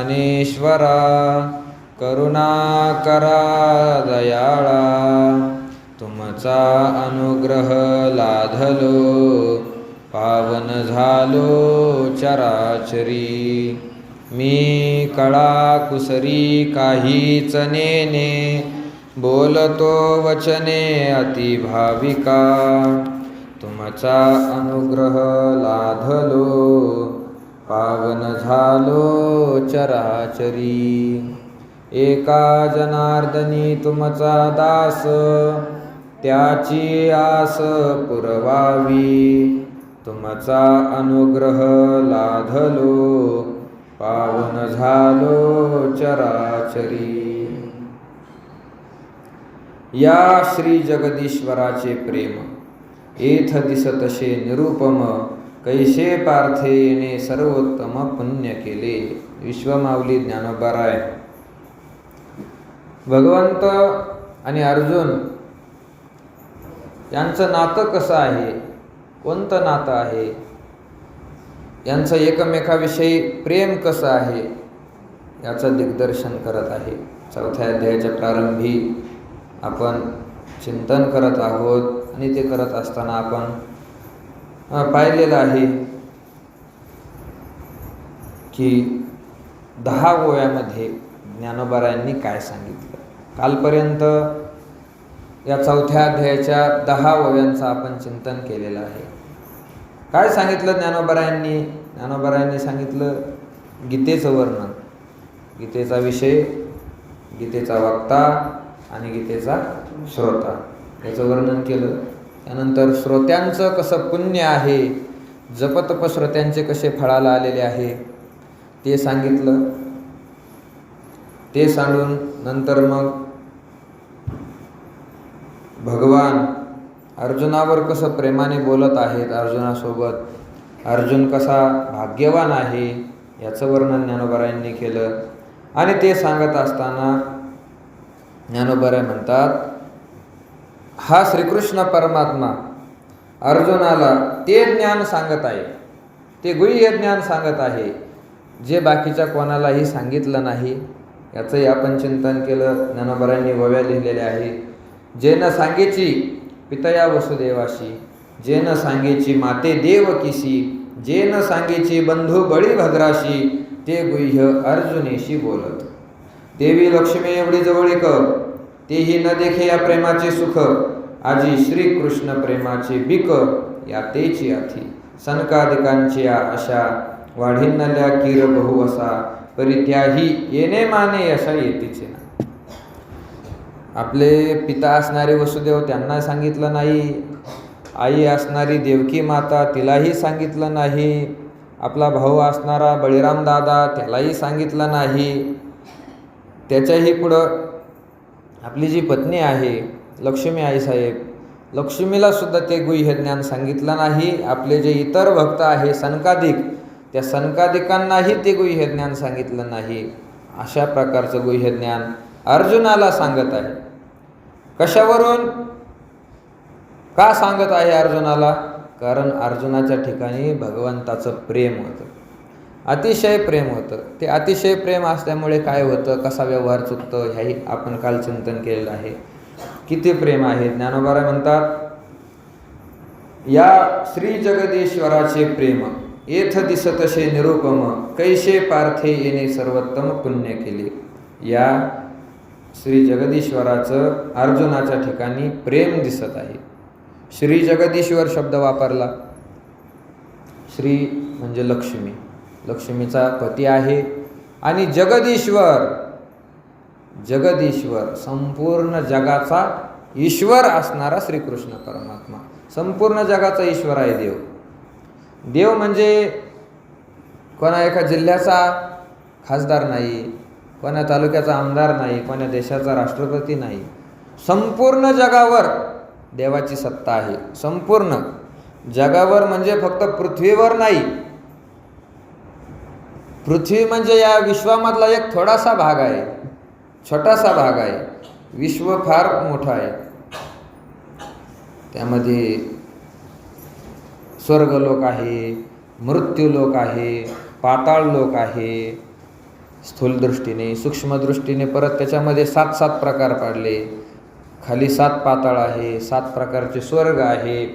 ज्ञानेश्वरा, करुणा करा दयाळा, तुमचा अनुग्रह लाधलो, पावन झालो चराचरी. मी कळा कुसरी काहीच नेने, बोलतो वचने अति भाविका, तुमचा अनुग्रह लाधलो, पावन झालो चराचरी. एका जनार्दनी तुमचा दास, त्याची आस पुरवावी, तुमचा अनुग्रह लाधलो, पावन झालो चराचरी. या श्री जगदीश्वराचे प्रेम एथ दिसतसे निरुपम, कैसे पार्थे येणे सर्वोत्तम पुण्य केले. विश्वमाऊली ज्ञानोबाराय. भगवंत आणि अर्जुन यांचं नातं कसं आहे, कोणतं नातं आहे, यांचं एकमेकाविषयी प्रेम कसं आहे, याचं दिग्दर्शन करत आहे. चौथ्या अध्यायाच्या प्रारंभी आपण चिंतन करत आहोत आणि ते करत असताना आपण पाहिलेलं आहे की 10 ओव्यामध्ये ज्ञानोबारायांनी काय सांगितलं. कालपर्यंत या चौथ्या अध्यायाच्या 10 ओव्यांचं आपण चिंतन केलेलं आहे. काय सांगितलं ज्ञानोबारायांनी? ज्ञानोबारायांनी सांगितलं गीतेचं वर्णन, गीतेचा विषय, गीतेचा वक्ता आणि गीतेचा श्रोता, याचं वर्णन केलं. त्यानंतर श्रोत्यांचं कसं पुण्य आहे, जपतप श्रोत्यांचे कसे फळाला आलेले आहे ते सांगितलं. ते सांडून नंतर मग भगवान अर्जुनावर कसं प्रेमाने बोलत आहेत, अर्जुनासोबत अर्जुन कसा भाग्यवान आहे याचं वर्णन ज्ञानोबारायांनी केलं. आणि ते सांगत असताना ज्ञानोबाराय म्हणतात, हा श्रीकृष्ण परमात्मा अर्जुनाला ते ज्ञान सांगत आहे, ते गुह्य ज्ञान सांगत आहे जे बाकीच्या कोणालाही सांगितलं नाही. याचंही आपण चिंतन केलं. ज्ञानोबारायांनी ओव्या लिहिलेल्या आहे. जे न सांगेची पितया वसुदेवाशी, जे न सांगेची माते देवकीशी, जे न सांगेची बंधू बळीभद्राशी, ते गुह्य अर्जुनेशी बोलत. देवी लक्ष्मी एवढी जवळीक, तेही न देखे या प्रेमाचे सुख, आजी श्रीकृष्ण प्रेमाचे बिक, या तेची आथी. सनकादिकांची आशा, वाढिन्नल्या कीर बहुवसा, परित्याही येणे माने अशा येतीचे ना. आपले पिता असणारे वसुदेव त्यांना सांगितलं नाही, आई असणारी देवकी माता तिलाही सांगितलं नाही, आपला भाऊ असणारा बळीराम दादा त्यालाही सांगितलं नाही. त्याच्याही पुढं आपली जी पत्नी आहे लक्ष्मी आईसाहेब, लक्ष्मीला सुद्धा ते गुह्य ज्ञान सांगितलं नाही. आपले जे इतर भक्त आहे सनकादिक, त्या सनकादिकांनाही ते गुह्य ज्ञान सांगितलं नाही. अशा प्रकारचं गुह्य ज्ञान अर्जुनाला सांगत आहे. कशावरून, का सांगत आहे अर्जुनाला? कारण अर्जुनाच्या ठिकाणी भगवंताचं प्रेम होतं, अतिशय प्रेम होतं. ते अतिशय प्रेम असल्यामुळे काय होतं, कसा व्यवहार चुकतो, ह्याही आपण काल चिंतन केलेलं आहे. किती प्रेम आहे. ज्ञानोबाराय म्हणतात, या श्री जगदीश्वराचे प्रेम एथ दिसतसे निरुपम, कैसे पार्थे येणे सर्वोत्तम पुण्य केले. या श्री जगदीश्वराचं अर्जुनाच्या ठिकाणी प्रेम दिसत आहे. श्री जगदीश्वर शब्द वापरला. श्री म्हणजे लक्ष्मी, लक्ष्मीचा पती आहे. आणि जगदीश्वर, जगदीश्वर संपूर्ण जगाचा ईश्वर असणारा श्रीकृष्ण परमात्मा, संपूर्ण जगाचा ईश्वर आहे देव. देव म्हणजे कोणा एका जिल्ह्याचा खासदार नाही, कोणा तालुक्याचा आमदार नाही, कोणा देशाचा राष्ट्रपती नाही. संपूर्ण जगावर देवाची सत्ता आहे. संपूर्ण जगावर म्हणजे फक्त पृथ्वीवर नाही. पृथ्वी म्हणजे या विश्वामधला एक थोडासा भाग आहे, छोटासा भाग आहे. विश्व फार मोठं आहे. त्यामध्ये स्वर्गलोक आहे, मृत्यूलोक आहे, पाताळ लोक आहे, स्थूल दृष्टीने, सूक्ष्म दृष्टीने परत त्याच्यामध्ये 7 प्रकार पाडले. खाली 7 पाताळ आहे, 7 प्रकारचे स्वर्ग आहे.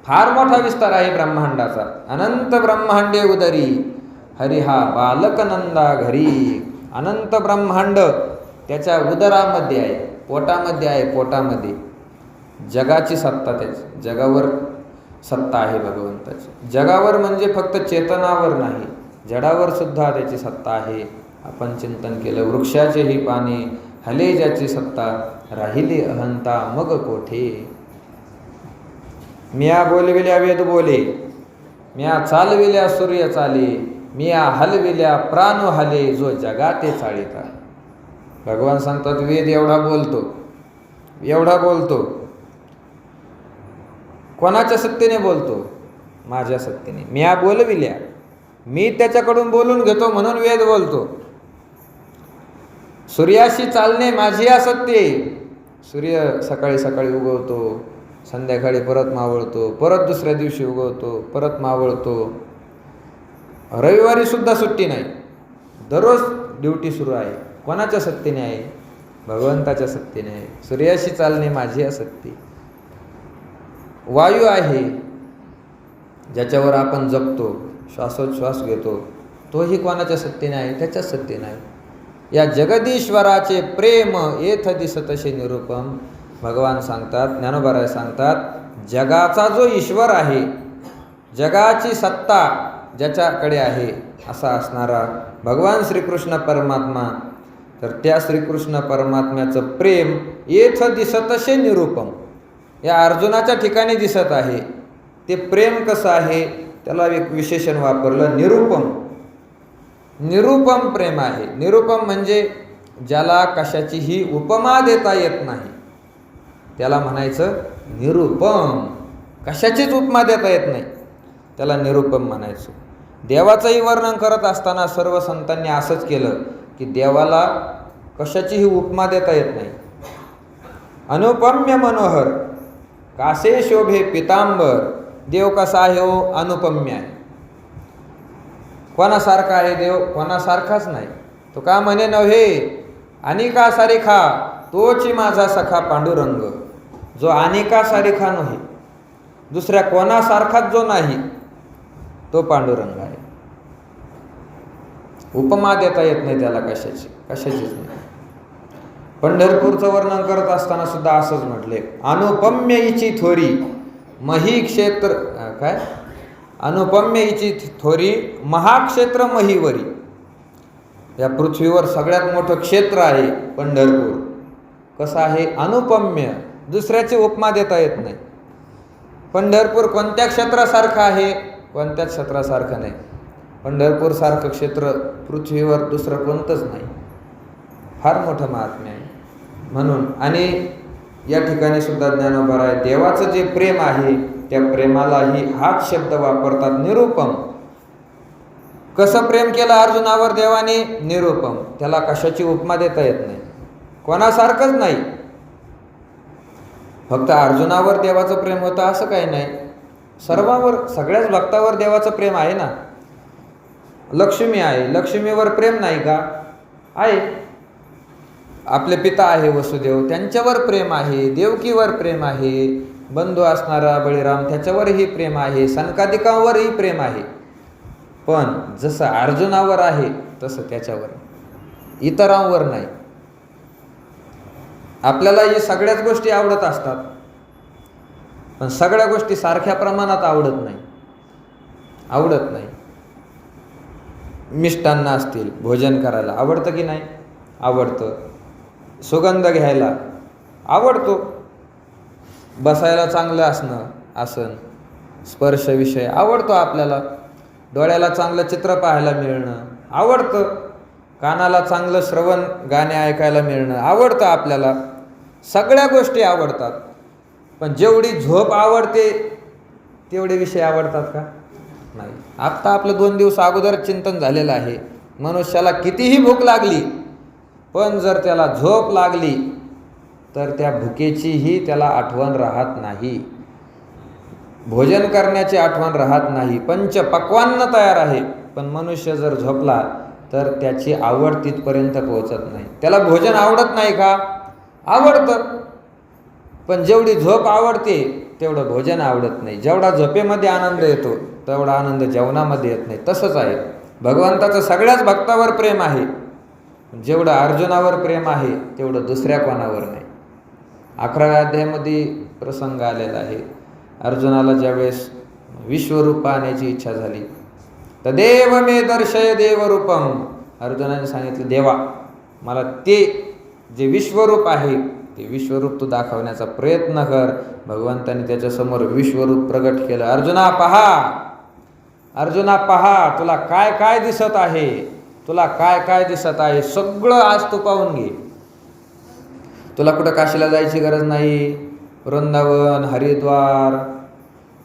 फार मोठा विस्तार आहे ब्रह्मांडाचा. अनंत ब्रह्मांडे उदरी हरिहा बालक नंदा घरी. अनंत ब्रह्मांड त्याच्या उदरामध्ये आहे, पोटामध्ये आहे. पोटामध्ये जगाची सत्ता, त्याची जगावर सत्ता आहे भगवंताची. जगावर म्हणजे फक्त चेतनावर नाही, जडावर सुद्धा त्याची सत्ता आहे. आपण चिंतन केलं. वृक्षाचेही पाने हले ज्याची सत्ता, राहिली अहंता मग कोठे. मिया बोलविल्या वेद बोले, मिया चालविल्या सूर्य चाले, मिया हलविल्या प्राण हले, जो जगाते चाळिता. भगवान सांगतात वेद एवढा बोलतो. कोणाच्या सत्तेने बोलतो? माझ्या सत्तेने. मिया बोलविल्या, मी त्याच्याकडून बोलून घेतो म्हणून वेद बोलतो. सूर्याशी चालणे माझी असत्य. सूर्य सकाळी सकाळी उगवतो, संध्याकाळी परत मावळतो, परत दुसऱ्या दिवशी उगवतो, परत मावळतो. रविवारी सुद्धा सुट्टी नाही, दररोज ड्युटी सुरू आहे. कोणाच्या सत्तेने आहे? भगवंताच्या सत्तेने आहे. सूर्याशी चालणे माझी असत्य. वायू आहे ज्याच्यावर आपण जगतो, श्वासोच्छ्वास घेतो, तोही कोणाच्या सत्तेने आहे? त्याच्याच सत्तेने आहे. या जगदीश्वराचे प्रेम येथ दिसतसे निरूपम. भगवान सांगतात, ज्ञानोबा सांगतात, जगाचा जो ईश्वर आहे, जगाची सत्ता ज्याच्याकडे आहे असा असणारा भगवान श्रीकृष्ण परमात्मा, तर त्या श्रीकृष्ण परमात्म्याचं प्रेम येथ दिसतसे निरूपम, या अर्जुनाच्या ठिकाणी दिसत आहे. ते प्रेम कसं आहे त्याला एक विशेषण वापरलं, निरूपम. निरूपम प्रेम आहे. निरूपम म्हणजे ज्याला कशाचीही उपमा देता येत नाही त्याला म्हणायचं निरूपम. कशाचीच उपमा देता येत नाही त्याला निरूपम म्हणायचं. देवाचंही वर्णन करत असताना सर्व संतांनी असंच केलं की देवाला कशाचीही उपमा देता येत नाही. अनुपम्य मनोहर कासे शोभे पितांबर. देव कसा आहे हो? अनुपम्य आहे. कोणासारखा आहे देव? कोणासारखाच नाही. तो का म्हणे नव्हे अनिका सारिखा, तोची माझा सखा पांडुरंग. जो अनिका सारिखा नव्हे, दुसऱ्या कोणासारखाच जो नाही, तो पांडुरंग आहे. उपमा देता येत नाही त्याला कशाचीच नाही. पंढरपूरचं वर्णन करत असताना सुद्धा असंच म्हटले, अनुपम्य इची थोरी मही क्षेत्र. काय? अनुपम्य इची थोरी महाक्षेत्र महीवरी. या पृथ्वीवर सगळ्यात मोठं क्षेत्र आहे पंढरपूर. कसं आहे? अनुपम्य. दुसऱ्याची उपमा देता येत नाही. पंढरपूर कोणत्या क्षेत्रासारखं आहे? कोणत्याच क्षेत्रासारखं नाही. पंढरपूरसारखं क्षेत्र पृथ्वीवर दुसरं कोणतंच नाही. फार मोठं महात्म्य आहे म्हणून. आणि या ठिकाणी सुद्धा ज्ञानोबा आहे, देवाचं जे प्रेम आहे त्या प्रेमालाही हाच शब्द वापरतात, निरूपम. कसं प्रेम केलं अर्जुनावर देवाने? निरूपम. त्याला कशाची उपमा देता येत नाही, कोणासारखंच नाही. फक्त अर्जुनावर देवाचं प्रेम होतं असं काही नाही. सर्वांवर, सगळ्याच भक्तावर देवाचं प्रेम आहे ना. लक्ष्मी आहे, लक्ष्मीवर प्रेम नाही का? आहे. आपले पिता आहे वसुदेव, त्यांच्यावर प्रेम आहे. देवकीवर प्रेम आहे. बंधू असणारा बळीराम, त्याच्यावरही प्रेम आहे. सनकादिकांवरही प्रेम आहे. पण जसं अर्जुनावर आहे तसं त्याच्यावर, इतरांवर नाही. आपल्याला ही सगळ्याच गोष्टी आवडत असतात, पण सगळ्या गोष्टी सारख्या प्रमाणात आवडत नाही. मिष्टान्न असतील, भोजन करायला आवडतं की नाही? आवडतं. सुगंध घ्यायला आवडतो. बसायला चांगलं असणं, आसन, स्पर्श विषय आवडतो आपल्याला. डोळ्याला चांगलं चित्र पाहायला मिळणं आवडतं. कानाला चांगलं श्रवण गाणे ऐकायला मिळणं आवडतं आपल्याला. सगळ्या गोष्टी आवडतात. पण जेवढी झोप आवडते तेवढे विषय आवडतात का? नाही. आत्ता आपलं 2 दिवस अगोदर चिंतन झालेलं आहे. मनुष्याला कितीही भूक लागली, पण जर त्याला झोप लागली तर त्या भुकेचीही त्याला आठवण राहत नाही. भोजन करण्याची आठवण राहत नाही. पंचपक्वान्न तयार आहे, पण मनुष्य जर झोपला तर त्याची आवड तिथपर्यंत पोहोचत नाही. त्याला भोजन आवडत नाही का? आवडतं, पण जेवढी झोप आवडते तेवढं भोजन आवडत नाही. जेवढा झोपेमध्ये आनंद येतो तेवढा आनंद जेवणामध्ये येत नाही. तसंच आहे, भगवंताचं सगळ्याच भक्तावर प्रेम आहे, जेवढं अर्जुनावर प्रेम आहे तेवढं दुसऱ्या कोणावर नाही. 11व्या अध्यायामध्ये प्रसंग आलेला आहे. अर्जुनाला ज्यावेळेस विश्वरूप पाहण्याची इच्छा झाली, तदेव मे दर्शय देवरूपम, अर्जुनाने सांगितलं, देवा मला ते जे विश्वरूप आहे ते विश्वरूप तू दाखवण्याचा प्रयत्न कर. भगवंताने त्याच्यासमोर विश्वरूप प्रगट केलं. अर्जुना पहा, अर्जुना पहा, तुला काय काय दिसत आहे, तुला काय काय दिसत आहे, सगळं आज तू पाहून घे. तुला कुठं काशीला जायची गरज नाही. वृंदावन, हरिद्वार,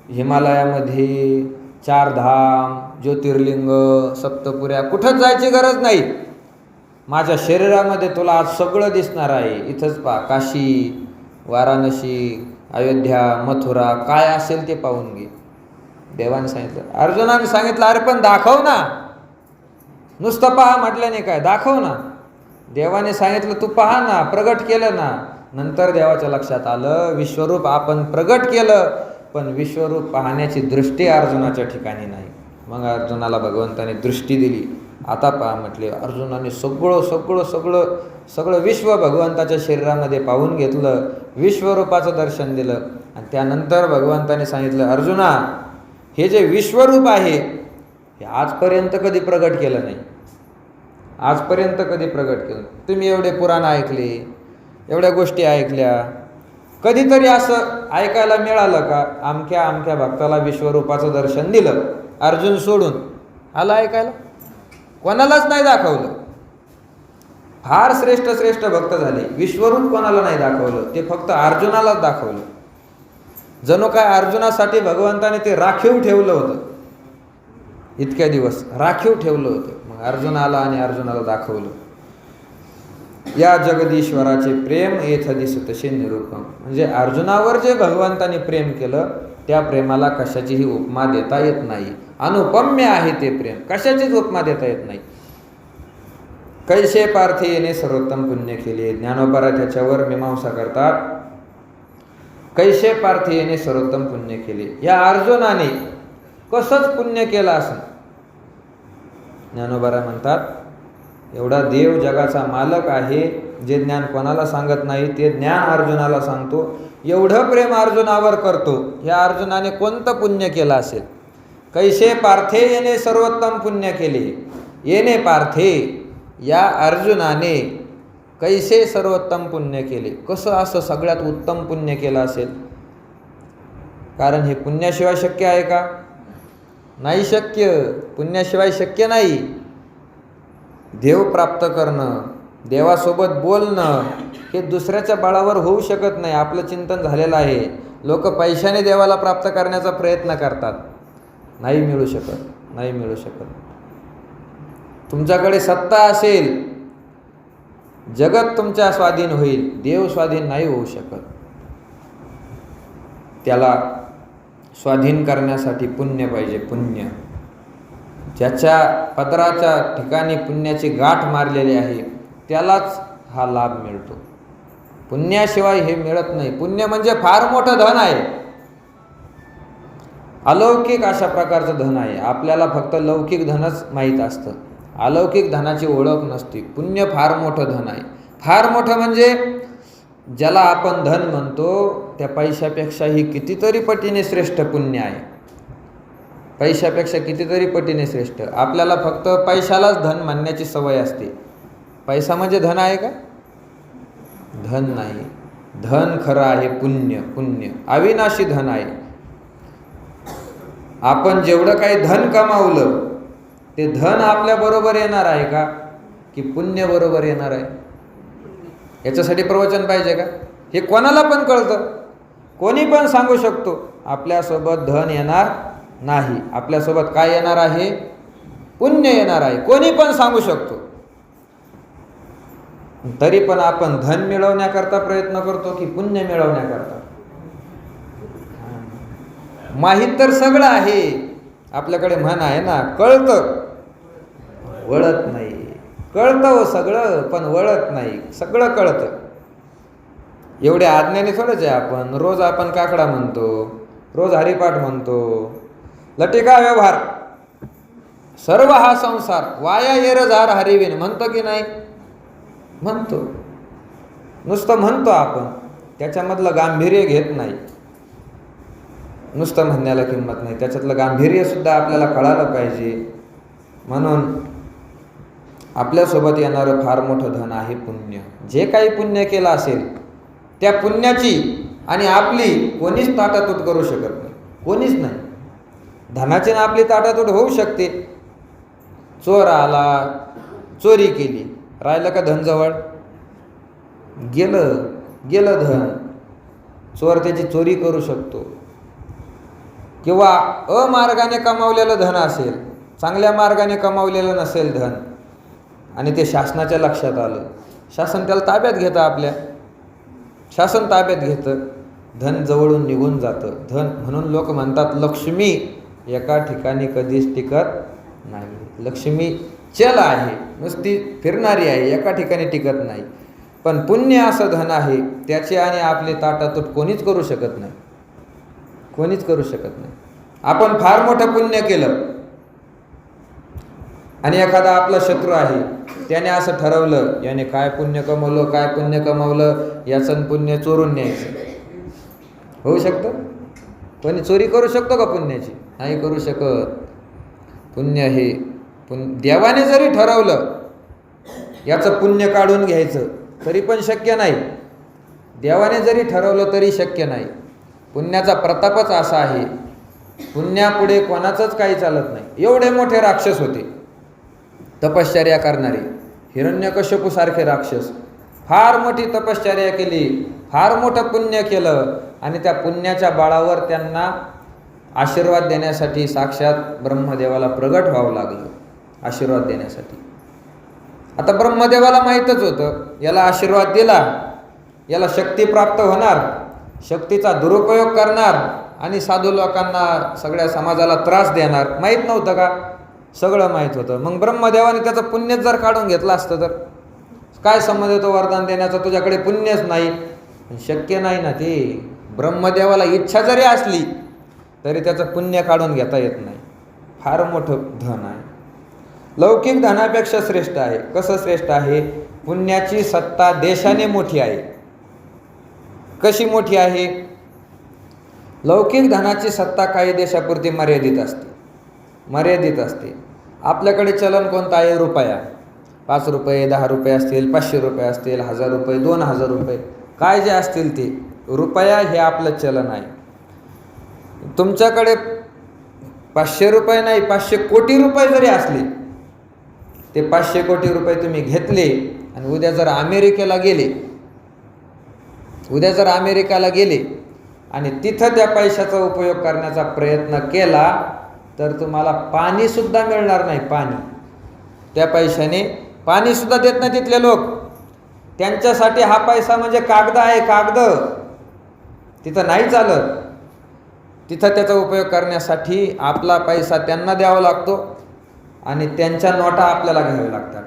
हिमालयामध्ये 4 धाम, ज्योतिर्लिंग, सप्तपुऱ्या, कुठंच जायची गरज नाही. माझ्या शरीरामध्ये तुला आज सगळं दिसणार आहे. इथंच पहा, काशी, वाराणसी, अयोध्या, मथुरा, काय असेल ते पाहून घे. देवाने सांगितलं, अर्जुनाने सांगितलं, अरे पण दाखव ना, नुसतं पहा म्हटल्याने काय, दाखव ना. देवाने सांगितलं तू पहा ना, प्रगट केलं ना. नंतर देवाच्या लक्षात आलं, विश्वरूप आपण प्रगट केलं, पण विश्वरूप पाहण्याची दृष्टी अर्जुनाच्या ठिकाणी नाही. मग अर्जुनाला भगवंताने दृष्टी दिली. आता पहा म्हटले. अर्जुनाने सगळं सगळं सगळं सगळं विश्व भगवंताच्या शरीरामध्ये पाहून घेतलं, विश्वरूपाचं दर्शन दिलं. आणि त्यानंतर भगवंताने सांगितलं, अर्जुना हे जे विश्वरूप आहे हे आजपर्यंत कधी प्रगट केलं नाही, आजपर्यंत कधी प्रगट केलं. तुम्ही एवढे पुराण ऐकले, एवढ्या गोष्टी ऐकल्या, कधीतरी असं ऐकायला मिळालं का अमक्या अमक्या भक्ताला विश्वरूपाचं दर्शन दिलं, अर्जुन सोडून आला ऐकायला? कोणालाच नाही दाखवलं. फार श्रेष्ठ श्रेष्ठ भक्त झाले, विश्वरूप कोणाला नाही दाखवलं, ते फक्त अर्जुनालाच दाखवलं. जणू काय अर्जुनासाठी भगवंताने ते राखीव ठेवलं होतं, इतक्या दिवस राखीव ठेवलं होतं. मग अर्जुन आला आणि अर्जुनाला दाखवलं. या जगदीश्वराचे प्रेम येथ दिसतसे निरूपम, म्हणजे अर्जुनावर जे भगवंताने प्रेम केलं त्या प्रेमाला कशाचीही उपमा देता येत नाही. अनुपम्य आहे ते प्रेम, कशाचीच उपमा देता येत नाही. कैसे पार्थे येणे सर्वोत्तम पुण्य केले, ज्ञानोबा त्याच्यावर मीमांसा करतात. कैसे पार्थे येणे सर्वोत्तम पुण्य केले, या अर्जुनाने कसंच पुण्य केलं असं. ज्ञानोबा म्हणतात, एवढा देव जगाचा मालक आहे, जे ज्ञान कोणाला सांगत नाही ते ज्ञान अर्जुनाला सांगतो. एवढं प्रेम अर्जुनावर करतो, ह्या अर्जुनाने कोणतं पुण्य केलं असेल. कैसे पार्थे येणे सर्वोत्तम पुण्य केले, येणे पार्थे, या अर्जुनाने कैसे सर्वोत्तम पुण्य केले, कसं असं सगळ्यात उत्तम पुण्य केलं असेल. कारण हे पुण्याशिवाय शक्य आहे का? नाही शक्य, पुण्याशिवाय शक्य नाही. देव प्राप्त करणं, देवासोबत बोलणं हे दुसऱ्याच्या बळावर होऊ शकत नाही. आपलं चिंतन झालेलं आहे. लोक पैशाने देवाला प्राप्त करण्याचा प्रयत्न करतात, नाही मिळू शकत, नाही मिळू शकत. तुमच्याकडे सत्ता असेल, जगत तुमच्या स्वाधीन होईल, देव स्वाधीन नाही होऊ शकत. त्याला स्वाधीन करण्यासाठी पुण्य पाहिजे, पुण्य. ज्याच्या पदराच्या ठिकाणी पुण्याची गाठ मारलेली आहे त्यालाच हा लाभ मिळतो. पुण्याशिवाय हे मिळत नाही. पुण्य म्हणजे फार मोठं धन आहे, अलौकिक अशा प्रकारचं धन आहे. आपल्याला फक्त लौकिक धनच माहीत असतं, अलौकिक धनाची ओळख नसते. पुण्य फार मोठं धन आहे. फार मोठं म्हणजे ज्याला आपण धन म्हणतो त्या पैशापेक्षाही कितीतरी पटीने श्रेष्ठ पुण्य आहे. पैशापेक्षा कितीतरी पटीने श्रेष्ठ. आपल्याला फक्त पैशालाच धन म्हणण्याची सवय असते. पैसा म्हणजे धन आहे का? धन नाही. धन खरं आहे पुण्य. पुण्य अविनाशी धन आहे. आपण जेवढं काही धन कमावलं ते धन आपल्या बरोबर येणार आहे का, की पुण्य बरोबर येणार आहे? याच्यासाठी प्रवचन पाहिजे का? हे कोणाला पण कळतं, कोणी पण सांगू शकतो. आपल्यासोबत धन येणार नाही, आपल्यासोबत काय येणार आहे? पुण्य येणार आहे. कोणी पण सांगू शकतो. तरी पण आपण धन मिळवण्याकरता प्रयत्न करतो की पुण्य मिळवण्याकरता? माहित तर सगळं आहे, आपल्याकडे म्हण आहे ना, कळतं वळत नाही. कळतं हो सगळं, पण वळत नाही. सगळं कळतं. एवढे आज्ञाने थोडंच आहे आपण. रोज आपण काकडा म्हणतो, रोज हरिपाठ म्हणतो, लटिका व्यवहार, सर्व हा संसार वाया येरझार हरिविन म्हणतो की नाही? म्हणतो. नुसतं म्हणतो आपण, त्याच्यामधलं गांभीर्य घेत नाही. नुसतं म्हणण्याला किंमत नाही, त्याच्यातलं गांभीर्य सुद्धा आपल्याला कळालं पाहिजे. म्हणून आपल्यासोबत येणारं फार मोठं धन आहे पुण्य. जे काही पुण्य केलं असेल त्या पुण्याची आणि आपली कोणीच ताटातूट करू शकत नाही. कोणीच नाही. धनाची ना आपली ताटातूट होऊ शकते. चोर आला, चोरी केली, राहिलं का धन जवळ? गेलं धन. चोर त्याची चोरी करू शकतो. किंवा अमार्गाने कमावलेलं धन असेल, चांगल्या मार्गाने कमावलेलं नसेल धन, आणि ते शासनाच्या लक्षात आलं, शासन त्याला ताब्यात घेतं. आपल्या शासन ताब्यात घेतं, धन जवळून निघून जातं. धन म्हणून लोक म्हणतात लक्ष्मी एका ठिकाणी कधीच टिकत नाही. लक्ष्मी चल आहे, नुसती फिरणारी आहे, एका ठिकाणी टिकत नाही. पण पुण्य असं धन आहे, त्याचे आणि आपले ताटातूट कोणीच करू शकत नाही. कोणीच करू शकत नाही. आपण फार मोठं पुण्य केलं आणि एखादा आपला शत्रू आहे, त्याने असं ठरवलं, याने काय पुण्य कमवलं, याचं पुण्य चोरून न्यायचं. होऊ शकतं? कोणी चोरी करू शकतो का पुण्याची? नाही करू शकत. पुण्य हे देवाने जरी ठरवलं याचं पुण्य काढून घ्यायचं तरी पण शक्य नाही. देवाने जरी ठरवलं तरी शक्य नाही. पुण्याचा प्रतापच असा आहे, पुण्यापुढे कोणाचंच काही चालत नाही. एवढे मोठे राक्षस होते तपश्चर्या करणारे, हिरण्यकश्यपूसारखे राक्षस, फार मोठी तपश्चर्या केली, फार मोठं पुण्य केलं, आणि त्या पुण्याच्या बळावर त्यांना आशीर्वाद देण्यासाठी साक्षात ब्रह्मदेवाला प्रगट व्हावं लागलं. आशीर्वाद देण्यासाठी. आता ब्रह्मदेवाला माहीतच होतं, याला आशीर्वाद दिला, याला शक्ती प्राप्त होणार, शक्तीचा दुरुपयोग करणार आणि साधू लोकांना, सगळ्या समाजाला त्रास देणार. माहीत नव्हतं का? सगळं माहीत होतं. मग ब्रह्मदेवाने त्याचं पुण्यच जर काढून घेतलं असतं तर काय संबंध येतो वरदान देण्याचा? तुझ्याकडे पुण्यच नाही. शक्य नाही ना ते. ब्रह्मदेवाला इच्छा जरी असली तरी त्याचं पुण्य काढून घेता येत नाही. फार मोठं धन आहे. लौकिक धनापेक्षा श्रेष्ठ आहे. कसं श्रेष्ठ आहे? पुण्याची सत्ता देशाने मोठी आहे. कशी मोठी आहे? लौकिक धनाची सत्ता काही देशापुरती मर्यादित असते. आपल्याकडे चलन कोणतं आहे? रुपया. 5 रुपये, 10 रुपये असतील, 500 रुपये असतील, 1000 रुपये, 2000 रुपये, काय जे असतील ते. रुपया हे आपलं चलन आहे. तुमच्याकडे 500 रुपये नाही, 500 कोटी रुपये जरी असले, ते 500 कोटी रुपये तुम्ही घेतले आणि उद्या जर अमेरिकेला गेले आणि तिथं त्या पैशाचा उपयोग करण्याचा प्रयत्न केला तर तुम्हाला पाणीसुद्धा मिळणार नाही. त्या पैशाने पाणीसुद्धा देत नाही तिथले लोक. त्यांच्यासाठी हा पैसा म्हणजे कागद आहे, कागद. तिथं नाही चालत. तिथं त्याचा उपयोग करण्यासाठी आपला पैसा त्यांना द्यावा लागतो आणि त्यांच्या नोटा आपल्याला घ्याव्या लागतात.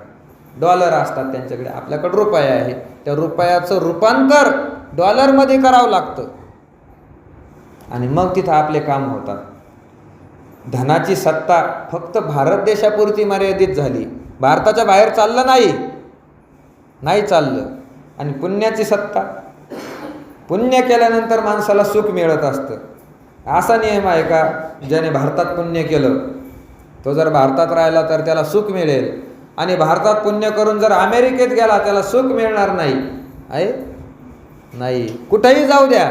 डॉलर असतात त्यांच्याकडे, आपल्याकडे रुपया आहे. त्या रुपयाचं रूपांतर डॉलरमध्ये करावं लागतं आणि मग तिथं आपले काम होतात. धनाची सत्ता फक्त भारत देशापुरती मर्यादित झाली. भारताच्या बाहेर चाललं नाही चाललं. आणि पुण्याची सत्ता, पुण्य केल्यानंतर माणसाला सुख मिळत असतं. असा नियम आहे का? ज्याने भारतात पुण्य केलं तो जर भारतात राहिला तर त्याला सुख मिळेल, आणि भारतात पुण्य करून जर अमेरिकेत गेला त्याला सुख मिळणार नाही आहे? नाही. कुठेही जाऊ द्या,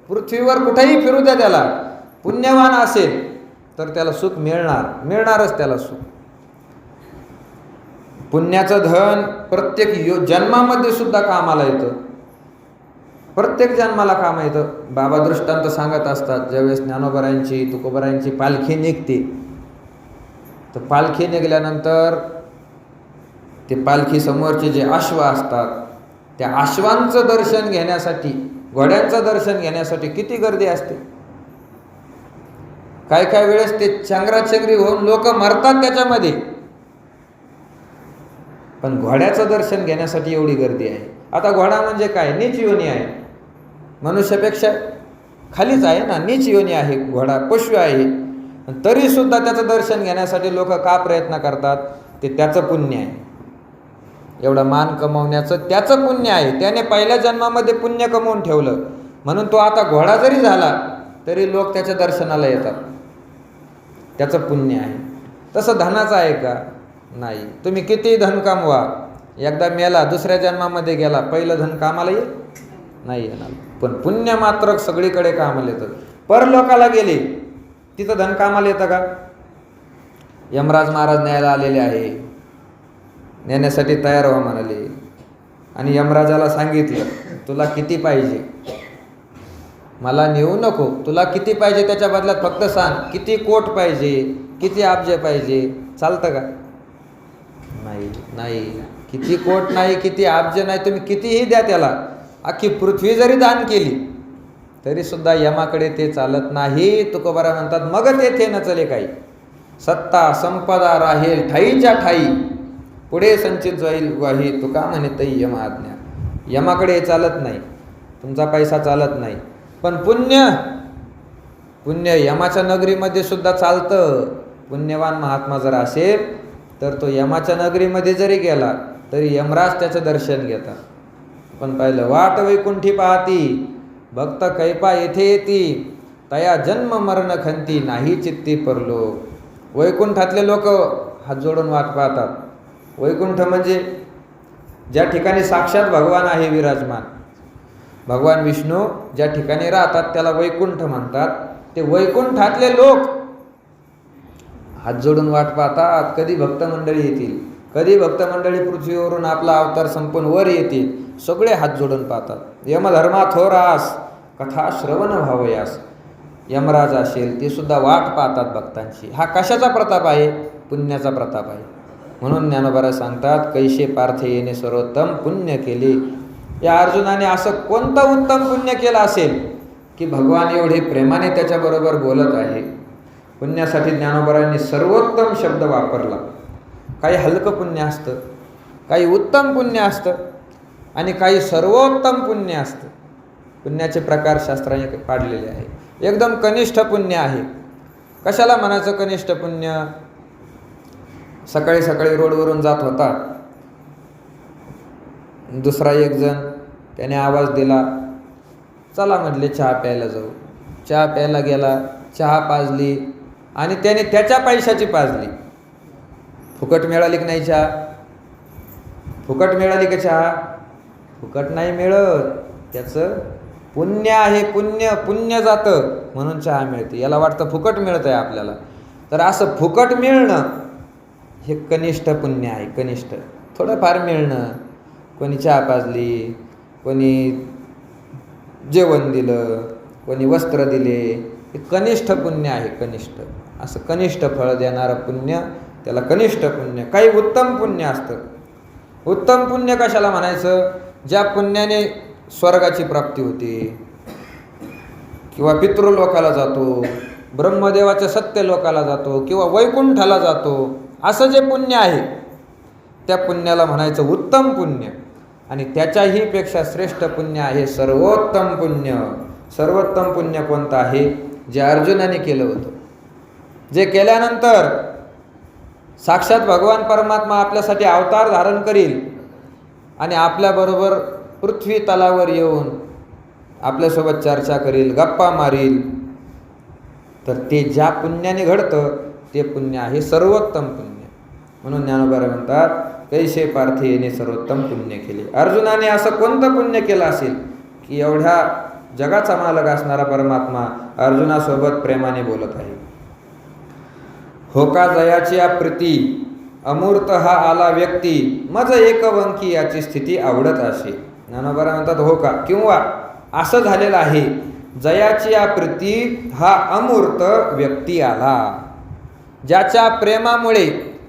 पृथ्वीवर कुठेही फिरू द्या, त्याला पुण्यवान असेल तर त्याला सुख मिळणारच त्याला सुख. पुण्याचं धन प्रत्येक जन्मामध्ये सुद्धा कामाला येतं. प्रत्येक जन्माला काम येतं. बाबा दृष्टांत सांगत असतात, ज्यावेळेस ज्ञानोबरायांची, तुकोबरायांची पालखी निघते, तर पालखी निघाल्यानंतर ते पालखी समोरचे जे अश्व असतात त्या अश्वांचं दर्शन घेण्यासाठी, घोड्यांचं दर्शन घेण्यासाठी किती गर्दी असते. काय वेळेस ते चंगराचंगरी होऊन लोक मरतात त्याच्यामध्ये. पण घोड्याचं दर्शन घेण्यासाठी एवढी गर्दी आहे. आता घोडा म्हणजे काय? नीच योनी आहे, मनुष्यापेक्षा खालीच आहे ना, नीच योनी आहे घोडा, पशु आहे. तरी सुद्धा त्याचं दर्शन घेण्यासाठी लोक का प्रयत्न करतात? ते त्याचं पुण्य आहे. एवढा मान कमवण्याचं त्याचं पुण्य आहे. त्याने पहिल्या जन्मामध्ये पुण्य कमवून ठेवलं, म्हणून तो आता घोडा जरी झाला तरी लोक त्याच्या दर्शनाला येतात. त्याचं पुण्य आहे. तसं धनाचं आहे का? नाही. तुम्ही किती धन कमवा, एकदा मेला, दुसऱ्या जन्मामध्ये गेला, पहिलं धन कामाला येईल? नाही येणार. पण पुण्य मात्र सगळीकडे कामाला येतं. परलोकाला गेले तिथं धन कामाला येतं का? यमराज महाराज न्यायला आलेले आहे, नेण्यासाठी तयार व्हा म्हणाले. आणि यमराजाला सांगितलं, तुला किती पाहिजे? मला नेऊ नको, तुला किती पाहिजे त्याच्या बदल्यात फक्त सांग. किती कोट पाहिजे, किती अब्ज पाहिजे? चालतं का? नाही. नाही, किती कोट नाही, किती अब्ज नाही, तुम्ही कितीही द्या त्याला, अख्खी पृथ्वी जरी दान केली तरी सुद्धा यमाकडे ते चालत नाही. तुकोबारा म्हणतात, मग तेथे न चले काही, सत्ता संपदा राहील ठाईच्या ठाई, पुढे संचित जाईल वाही, तुका म्हणे तई यम आज्ञा. यमाकडे चालत नाही, तुमचा पैसा चालत नाही. पण पुण्य, पुण्य यमाच्या नगरीमध्ये सुद्धा चालतं. पुण्यवान महात्मा जर असेल तर तो यमाच्या नगरीमध्ये जरी गेला तरी यमराज त्याचं दर्शन घेतात. पण पाहिलं, वाट वैकुंठी पाहती, भक्त कैपा येथे येती, तया जन्म मरण खंती, नाही चित्ती परलो. वैकुंठातले लोक हात जोडून वाट पाहतात. वैकुंठ म्हणजे ज्या ठिकाणी साक्षात भगवान आहे विराजमान, भगवान विष्णू ज्या ठिकाणी राहतात त्याला वैकुंठ म्हणतात. ते वैकुंठातले लोक हात जोडून वाट पाहतात, कधी भक्त मंडळी येतील, कधी भक्त मंडळी पृथ्वीवरून आपला अवतार संपून वर येतील. सगळे हात जोडून पाहतात. यमधर्मा थोरास कथा श्रवण व्हावयास, यमराज असेल ते सुद्धा वाट पाहतात भक्तांची. हा कशाचा प्रताप आहे? पुण्याचा प्रताप आहे. म्हणून ज्ञानोबा सांगतात, कैसे पार्थे येणे सर्वोत्तम पुण्य केले. या अर्जुनाने असं कोणतं उत्तम पुण्य केलं असेल की भगवान एवढे प्रेमाने त्याच्याबरोबर बोलत आहे. पुण्यासाठी ज्ञानोबांनी सर्वोत्तम शब्द वापरला. काही हलकं पुण्य असतं, काही उत्तम पुण्य असतं आणि काही सर्वोत्तम पुण्य असतं. पुण्याचे प्रकार शास्त्राने पाडलेले आहे. एकदम कनिष्ठ पुण्य आहे. कशाला म्हणायचं कनिष्ठ पुण्य? सकाळी सकाळी रोडवरून जात होता, दुसरा एक जण त्याने आवाज दिला, चला म्हटले चहा प्यायला जाऊ. चहा प्यायला गेला, चहा पाजली आणि त्याने त्याच्या पैशाची पाजली. फुकट मिळाली की नाही चहा? फुकट मिळाली का चहा? फुकट नाही मिळत, त्याचं पुण्य आहे. पुण्य पुण्य जातं म्हणून चहा मिळते. याला वाटतं फुकट मिळतं आहे आपल्याला. तर असं फुकट मिळणं हे कनिष्ठ पुण्य आहे. कनिष्ठ थोडंफार मिळणं, कोणी चहा पाजली, कोणी जेवण दिलं, कोणी वस्त्र दिले, हे कनिष्ठ पुण्य आहे. कनिष्ठ, असं कनिष्ठ फळ देणारं पुण्य, त्याला कनिष्ठ पुण्य. काही उत्तम पुण्य असतं. उत्तम पुण्य कशाला म्हणायचं? ज्या पुण्याने स्वर्गाची प्राप्ती होते किंवा पितृलोकाला जातो, ब्रह्मदेवाच्या सत्य लोकाला जातो किंवा वैकुंठाला जातो, असं जे पुण्य आहे त्या पुण्याला म्हणायचं उत्तम पुण्य. आणि त्याच्याही पेक्षा श्रेष्ठ पुण्य आहे सर्वोत्तम पुण्य. सर्वोत्तम पुण्य कोणतं आहे? जे अर्जुनाने केलं होतं, जे केल्यानंतर साक्षात भगवान परमात्मा आपल्यासाठी अवतार धारण करील आणि आपल्याबरोबर पृथ्वी तलावर येऊन आपल्यासोबत चर्चा करील, गप्पा मारील. तर ते ज्या पुण्याने घडतं ते पुण्य आहे सर्वोत्तम पुण्य. म्हणून ज्ञानोबा म्हणतात, कैसे पार्थे येणे सर्वोत्तम पुण्य केले. अर्जुनाने असं कोणतं पुण्य केलं असेल की एवढ्या जगाचा मालक असणारा परमात्मा अर्जुनासोबत प्रेमाने बोलत आहे. हो का जयाची प्रीती, अमूर्त हा आला व्यक्ती, मज एकवंकी याची स्थिती आवडत असे. ज्ञानोबा म्हणतात हो का, किंवा असं झालेलं आहे, जयाची प्रीती हा अमूर्त व्यक्ती आला, ज्याच्या प्रेमामुळे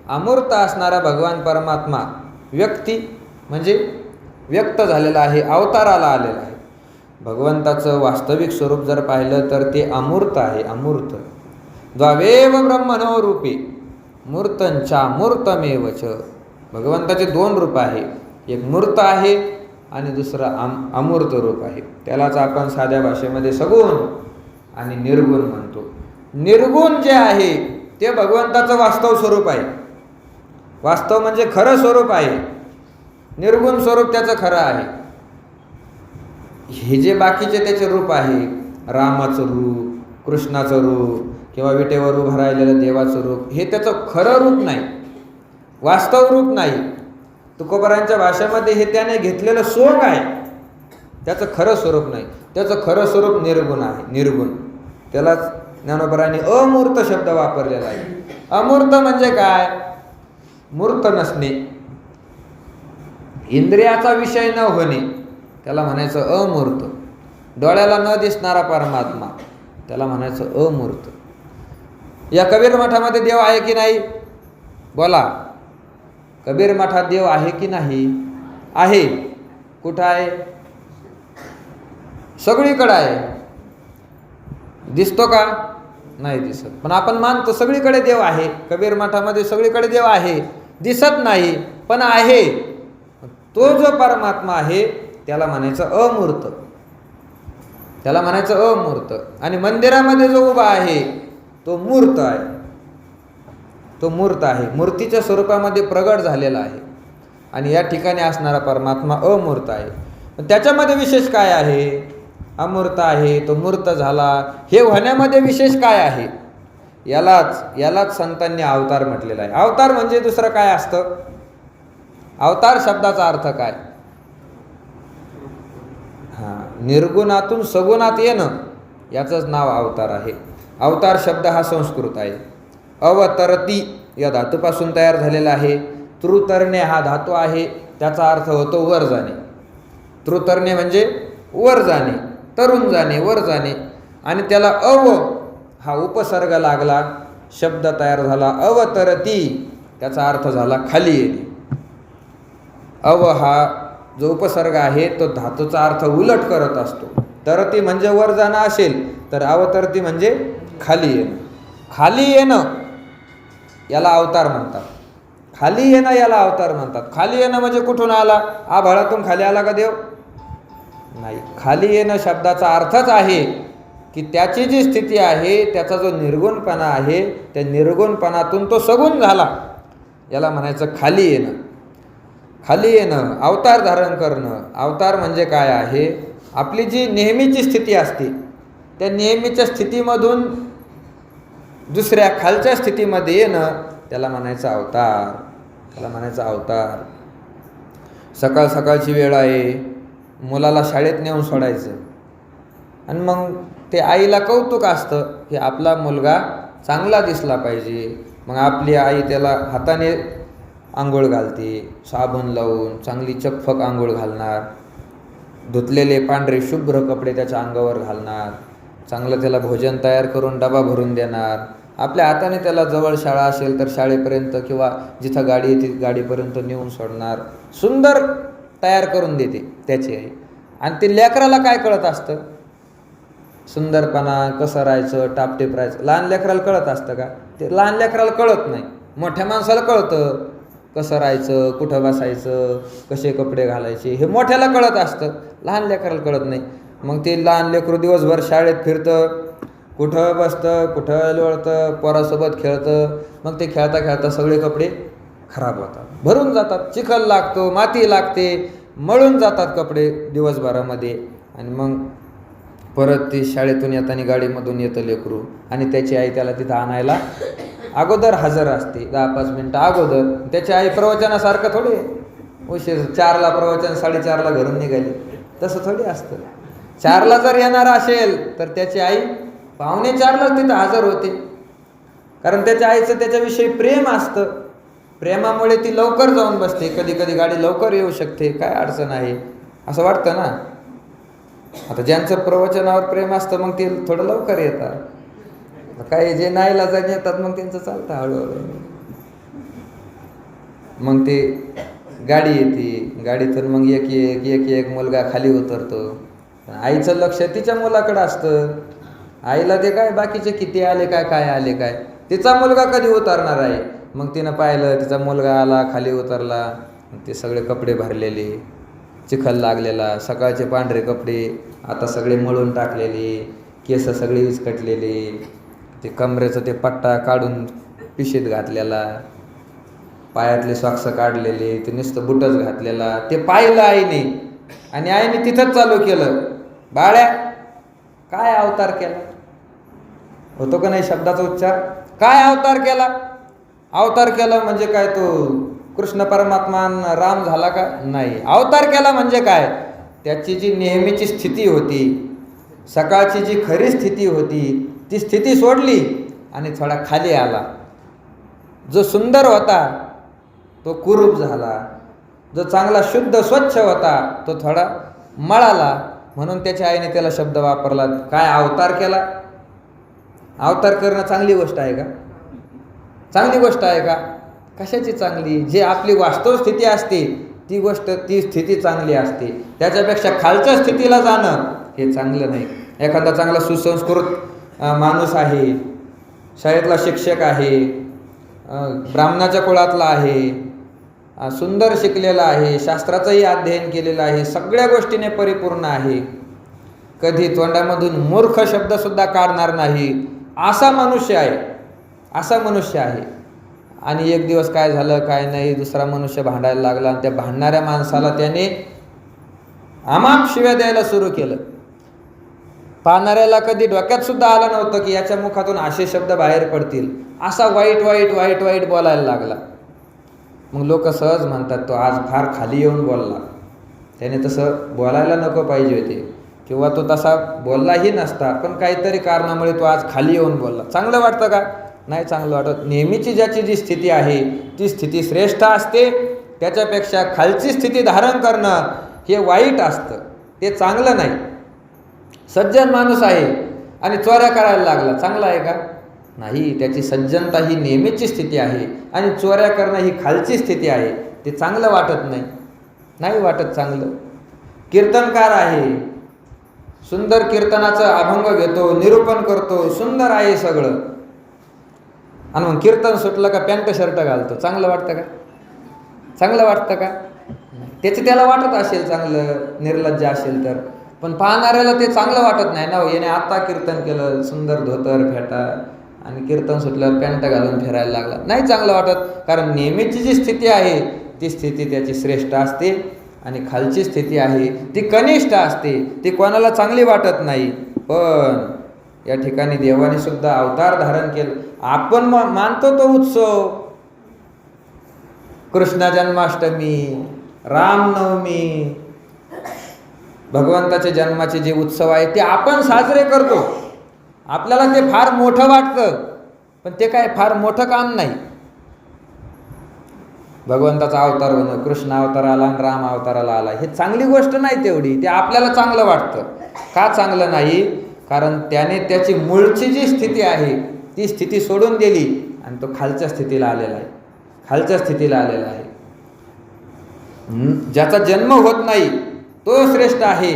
अमूर्त असणारा भगवान परमात्मा व्यक्ती म्हणजे व्यक्त झालेला आहे, अवताराला आलेला आहे. भगवंताचं वास्तविक स्वरूप जर पाहिलं तर ते अमूर्त आहे. अमूर्त द्वावेव ब्रह्मणो रूपे मूर्तंचा मूर्तमेवच. भगवंताचे दोन रूप आहे, एक मूर्त आहे आणि दुसरं अमूर्त रूप आहे. त्यालाच आपण साध्या भाषेमध्ये सगुण आणि निर्गुण म्हणतो. निर्गुण जे आहे ते भगवंताचं वास्तव स्वरूप आहे. वास्तव म्हणजे खरं स्वरूप आहे. निर्गुण स्वरूप त्याचं खरं आहे. हे जे बाकीचे त्याचे रूप आहे, रामाचं रूप, कृष्णाचं रूप किंवा विटेवर उभं राहिलेलं देवाचं रूप, हे त्याचं खरं रूप नाही, वास्तव रूप नाही. तुकोबारांच्या भाषेमध्ये हे त्याने घेतलेलं सोंग आहे, त्याचं खरं स्वरूप नाही. त्याचं खरं स्वरूप निर्गुण आहे, निर्गुण. त्यालाच ज्ञानोबारांनी अमूर्त शब्द वापरलेला आहे. अमूर्त म्हणजे काय? मूर्त नसणे, इंद्रियाचा विषय न होणे, त्याला म्हणायचं अमूर्त. डोळ्याला न दिसणारा परमात्मा, त्याला म्हणायचं अमूर्त. या कबीर मठामध्ये देव आहे की नाही? बोला. कबीर मठात देव आहे की नाही? आहे. कुठं आहे? सगळीकडे आहे. दिसतो का? नाही दिसत, पण आपण मानतो सगळीकडे देव आहे. कबीर मठामध्ये सगळीकडे देव आहे, दिसत नाही पण आहे. तो जो परमात्मा आहे त्याला म्हणायचं अमूर्त, त्याला म्हणायचं अमूर्त. आणि मंदिरामध्ये जो उभा आहे तो मूर्त आहे, तो मूर्त आहे, मूर्तीच्या स्वरूपामध्ये प्रगट झालेला आहे. आणि या ठिकाणी असणारा परमात्मा अमूर्त आहे. त्याच्यामध्ये विशेष काय आहे? अमूर्त आहे, तो मूर्त झाला, हे होण्यामध्ये विशेष काय आहे? यालाच संतांनी अवतार म्हटलेला आहे. अवतार म्हणजे दुसरं काय असतं? अवतार शब्दाचा अर्थ काय? निर्गुणातून सगुणात येणं, याचंच नाव अवतार आहे. अवतार शब्द हा संस्कृत आहे. अवतरती या धातूपासून तयार झालेला आहे. तृतरणे हा धातू आहे, त्याचा अर्थ होतो वर जाणे. तृतरणे म्हणजे वर जाणे, तरुण जाणे, वर जाणे. आणि त्याला अव हा उपसर्ग लागला, शब्द तयार झाला अवतरती, त्याचा अर्थ झाला खाली येणे. अव हा जो उपसर्ग आहे तो धातूचा अर्थ उलट करत असतो. तरती म्हणजे वर जाणं असेल तर अवतरती म्हणजे खाली येणं. खाली येणं याला अवतार म्हणतात. खाली येणं याला अवतार म्हणतात. खाली येणं म्हणजे कुठून आला? आभाळातून खाली आला का देव? नाही. खाली येणं शब्दाचा अर्थच आहे की त्याची जी स्थिती आहे, त्याचा जो निर्गुणपणा आहे, त्या निर्गुणपणातून तो सगुण झाला, याला म्हणायचं खाली येणं. खाली येणं, अवतार धारण करणं. अवतार म्हणजे काय आहे? आपली जी नेहमीची स्थिती असते, त्या नेहमीच्या स्थितीमधून दुसऱ्या खालच्या स्थितीमध्ये येणं, त्याला म्हणायचं अवतार, त्याला म्हणायचं अवतार. सकाळ सकाळची वेळ आहे, मुलाला शाळेत नेऊन सोडायचं, आणि मग ते आईला कौतुक असतं की आपला मुलगा चांगला दिसला पाहिजे. मग आपली आई त्याला हाताने आंघोळ घालते, साबण लावून चांगली चकफक आंघोळ घालणार, धुतलेले पांढरे शुभ्र कपडे त्याच्या अंगावर घालणार, चांगलं त्याला भोजन तयार करून डबा भरून देणार. आपल्या हाताने त्याला जवळ शाळा असेल तर शाळेपर्यंत किंवा जिथं गाडी येते गाडीपर्यंत नेऊन सोडणार, सुंदर तयार करून देते त्याची आई. आणि ते लेकराला काय कळत असतं? सुंदरपणा, कसं राहायचं, टापटीप राहायचं. लहान लेकराला कळत असतं का? ते लहान लेकराला कळत नाही. मोठ्या माणसाला कळतं कसं राहायचं, कुठं बसायचं, कसे कपडे घालायचे, हे मोठ्याला कळत असतं, लहान लेकराला कळत नाही. मग ते लहान लेकरू दिवसभर शाळेत फिरतं, कुठं बसतं, कुठं लोळतं, पोरासोबत खेळतं. मग ते खेळता खेळता सगळे कपडे खराब होतात, भरून जातात, चिखल लागतो, माती लागते, मळून जातात कपडे दिवसभरामध्ये. आणि मग परत ती शाळेतून येताना गाडीमधून येतं लेकरू, आणि त्याची आई त्याला तिथं आणायला अगोदर हजर असते, 10-5 मिनटं अगोदर. त्याची आई प्रवचनासारखं थोडी उशीर 4ला प्रवचन 4:30ला घरून निघाली, तसं थोडी असतं. 4ला जर येणार असेल तर त्याची आई 3:45लाच तिथं हजर होते, कारण त्याच्या आईचं त्याच्याविषयी प्रेम असतं. प्रेमामुळे ती लवकर जाऊन बसते. कधी कधी गाडी लवकर येऊ शकते, काय अडचण आहे असं वाटतं ना. आता ज्यांचं प्रवचनावर प्रेम असतं मग ते थोडं लवकर येतात, काही जे नाईलाजाने येतात मग त्यांचं चालतं हळूहळू. मग ते गाडी येते, गाडीतून मग एक एक एक एक मुलगा खाली उतरतो. आईचं लक्ष तिच्या मुलाकडं असतं. आईला ते काय बाकीचे किती आले काय, काय आले काय, तिचा मुलगा कधी उतरणार आहे मग तिनं पाहिलं, तिचा मुलगा आला, खाली उतरला, ते सगळे कपडे भरलेले, चिखल लागलेला, सकाळचे पांढरे कपडे आता सगळे मळून टाकलेले, केस सगळे विस्कटलेले, ते कमरेचं ते पट्टा काढून पिशीत घातलेला, पायातले सॉक्स काढलेले, ते नुसतं बुटच घातलेला. ते पाहिलं आईने आणि आईने तिथंच चालू केलं, बाळ्या काय अवतार केला. होतो का नाही शब्दाचा उच्चार? काय अवतार केला? अवतार केला म्हणजे काय तो कृष्ण परमात्मा राम झाला का? नाही. अवतार केला म्हणजे काय? त्याची जी नेहमीची स्थिती होती, सकाळची जी खरी स्थिती होती, ती स्थिती सोडली आणि थोडा खाली आला. जो सुंदर होता तो कुरूप झाला, जो चांगला शुद्ध स्वच्छ होता तो थोडा मळाला. म्हणून त्याच्या आईने त्याला शब्द वापरला, काय अवतार केला. अवतार करणं चांगली गोष्ट आहे का? चांगली गोष्ट आहे का? कशाची चांगली? जे आपली वास्तव स्थिती असते ती गोष्ट, ती स्थिती चांगली असते. त्याच्यापेक्षा खालच्या स्थितीला जाणं हे चांगलं नाही. एखादा चांगला सुसंस्कृत माणूस आहे, शाळेतला शिक्षक आहे, ब्राह्मणाच्या कुळातला आहे, सुंदर शिकलेला आहे, शास्त्राचंही अध्ययन केलेलं आहे, सगळ्या गोष्टीने परिपूर्ण आहे, कधी तोंडामधून मूर्ख शब्दसुद्धा काढणार नाही, असा मनुष्य आहे, असा मनुष्य आहे. आणि एक दिवस काय झालं काय नाही, दुसरा मनुष्य भांडायला लागला आणि त्या भांडणाऱ्या माणसाला त्याने अमाप शिव्या द्यायला सुरू केलं. पाहणाऱ्याला कधी डोक्यात सुद्धा आलं नव्हतं की याच्या मुखातून असे शब्द बाहेर पडतील. असा वाईट वाईट वाईट वाईट बोलायला लागला. मग लोक सहज म्हणतात तो आज फार खाली येऊन बोलला, त्याने तसं बोलायला नको पाहिजे होते, किंवा तो तसा बोललाही नसता, पण काहीतरी कारणामुळे तो आज खाली येऊन बोलला. चांगलं वाटतं का? नाही चांगलं वाटत. नेहमीची ज्याची जी स्थिती आहे ती स्थिती श्रेष्ठ असते. त्याच्यापेक्षा खालची स्थिती धारण करणं हे वाईट असतं, ते चांगलं नाही. सज्जन माणूस आहे आणि चोऱ्या करायला लागला, चांगला आहे का? नाही. त्याची सज्जनता ही नेहमीची स्थिती आहे आणि चोऱ्या करणं ही खालची स्थिती आहे, ते चांगलं वाटत नाही, नाही वाटत चांगलं. कीर्तनकार आहे, सुंदर कीर्तनाचं अभंग घेतो, निरूपण करतो, सुंदर आहे सगळं, आणि मग कीर्तन सुटलं का पॅन्ट शर्ट घालतो, चांगलं वाटतं का? चांगलं वाटतं का? त्याची त्याला वाटत असेल चांगलं, निर्लज्ज असेल तर, पण पाहणाऱ्याला ते चांगलं वाटत नाही ना. याने आत्ता कीर्तन केलं, सुंदर धोतर फेटा, आणि कीर्तन सुटल्यावर पॅन्ट घालून फिरायला लागला, नाही चांगलं वाटत. कारण नेहमीची जी स्थिती आहे ती स्थिती त्याची श्रेष्ठ असते आणि खालची स्थिती आहे ती कनिष्ठ असते, ती कोणाला चांगली वाटत नाही. पण या ठिकाणी देवाने सुद्धा अवतार धारण केलं. आपण मानतो तो उत्सव, कृष्ण जन्माष्टमी, रामनवमी, भगवंताच्या जन्माचे जे उत्सव आहे ते आपण साजरे करतो. आपल्याला ते फार मोठं वाटतं, पण ते काय फार मोठं काम नाही. भगवंताचा अवतार होणं, कृष्ण अवताराला आणि राम अवताराला आला, हे चांगली गोष्ट नाही तेवढी, ते आपल्याला चांगलं वाटतं. का चांगलं नाही? कारण त्याने त्याची मूळची जी स्थिती आहे ती स्थिती सोडून दिली आणि तो खालच्या स्थितीला आलेला आहे, खालच्या स्थितीला आलेला आहे. ज्याचा जन्म होत नाही तो श्रेष्ठ आहे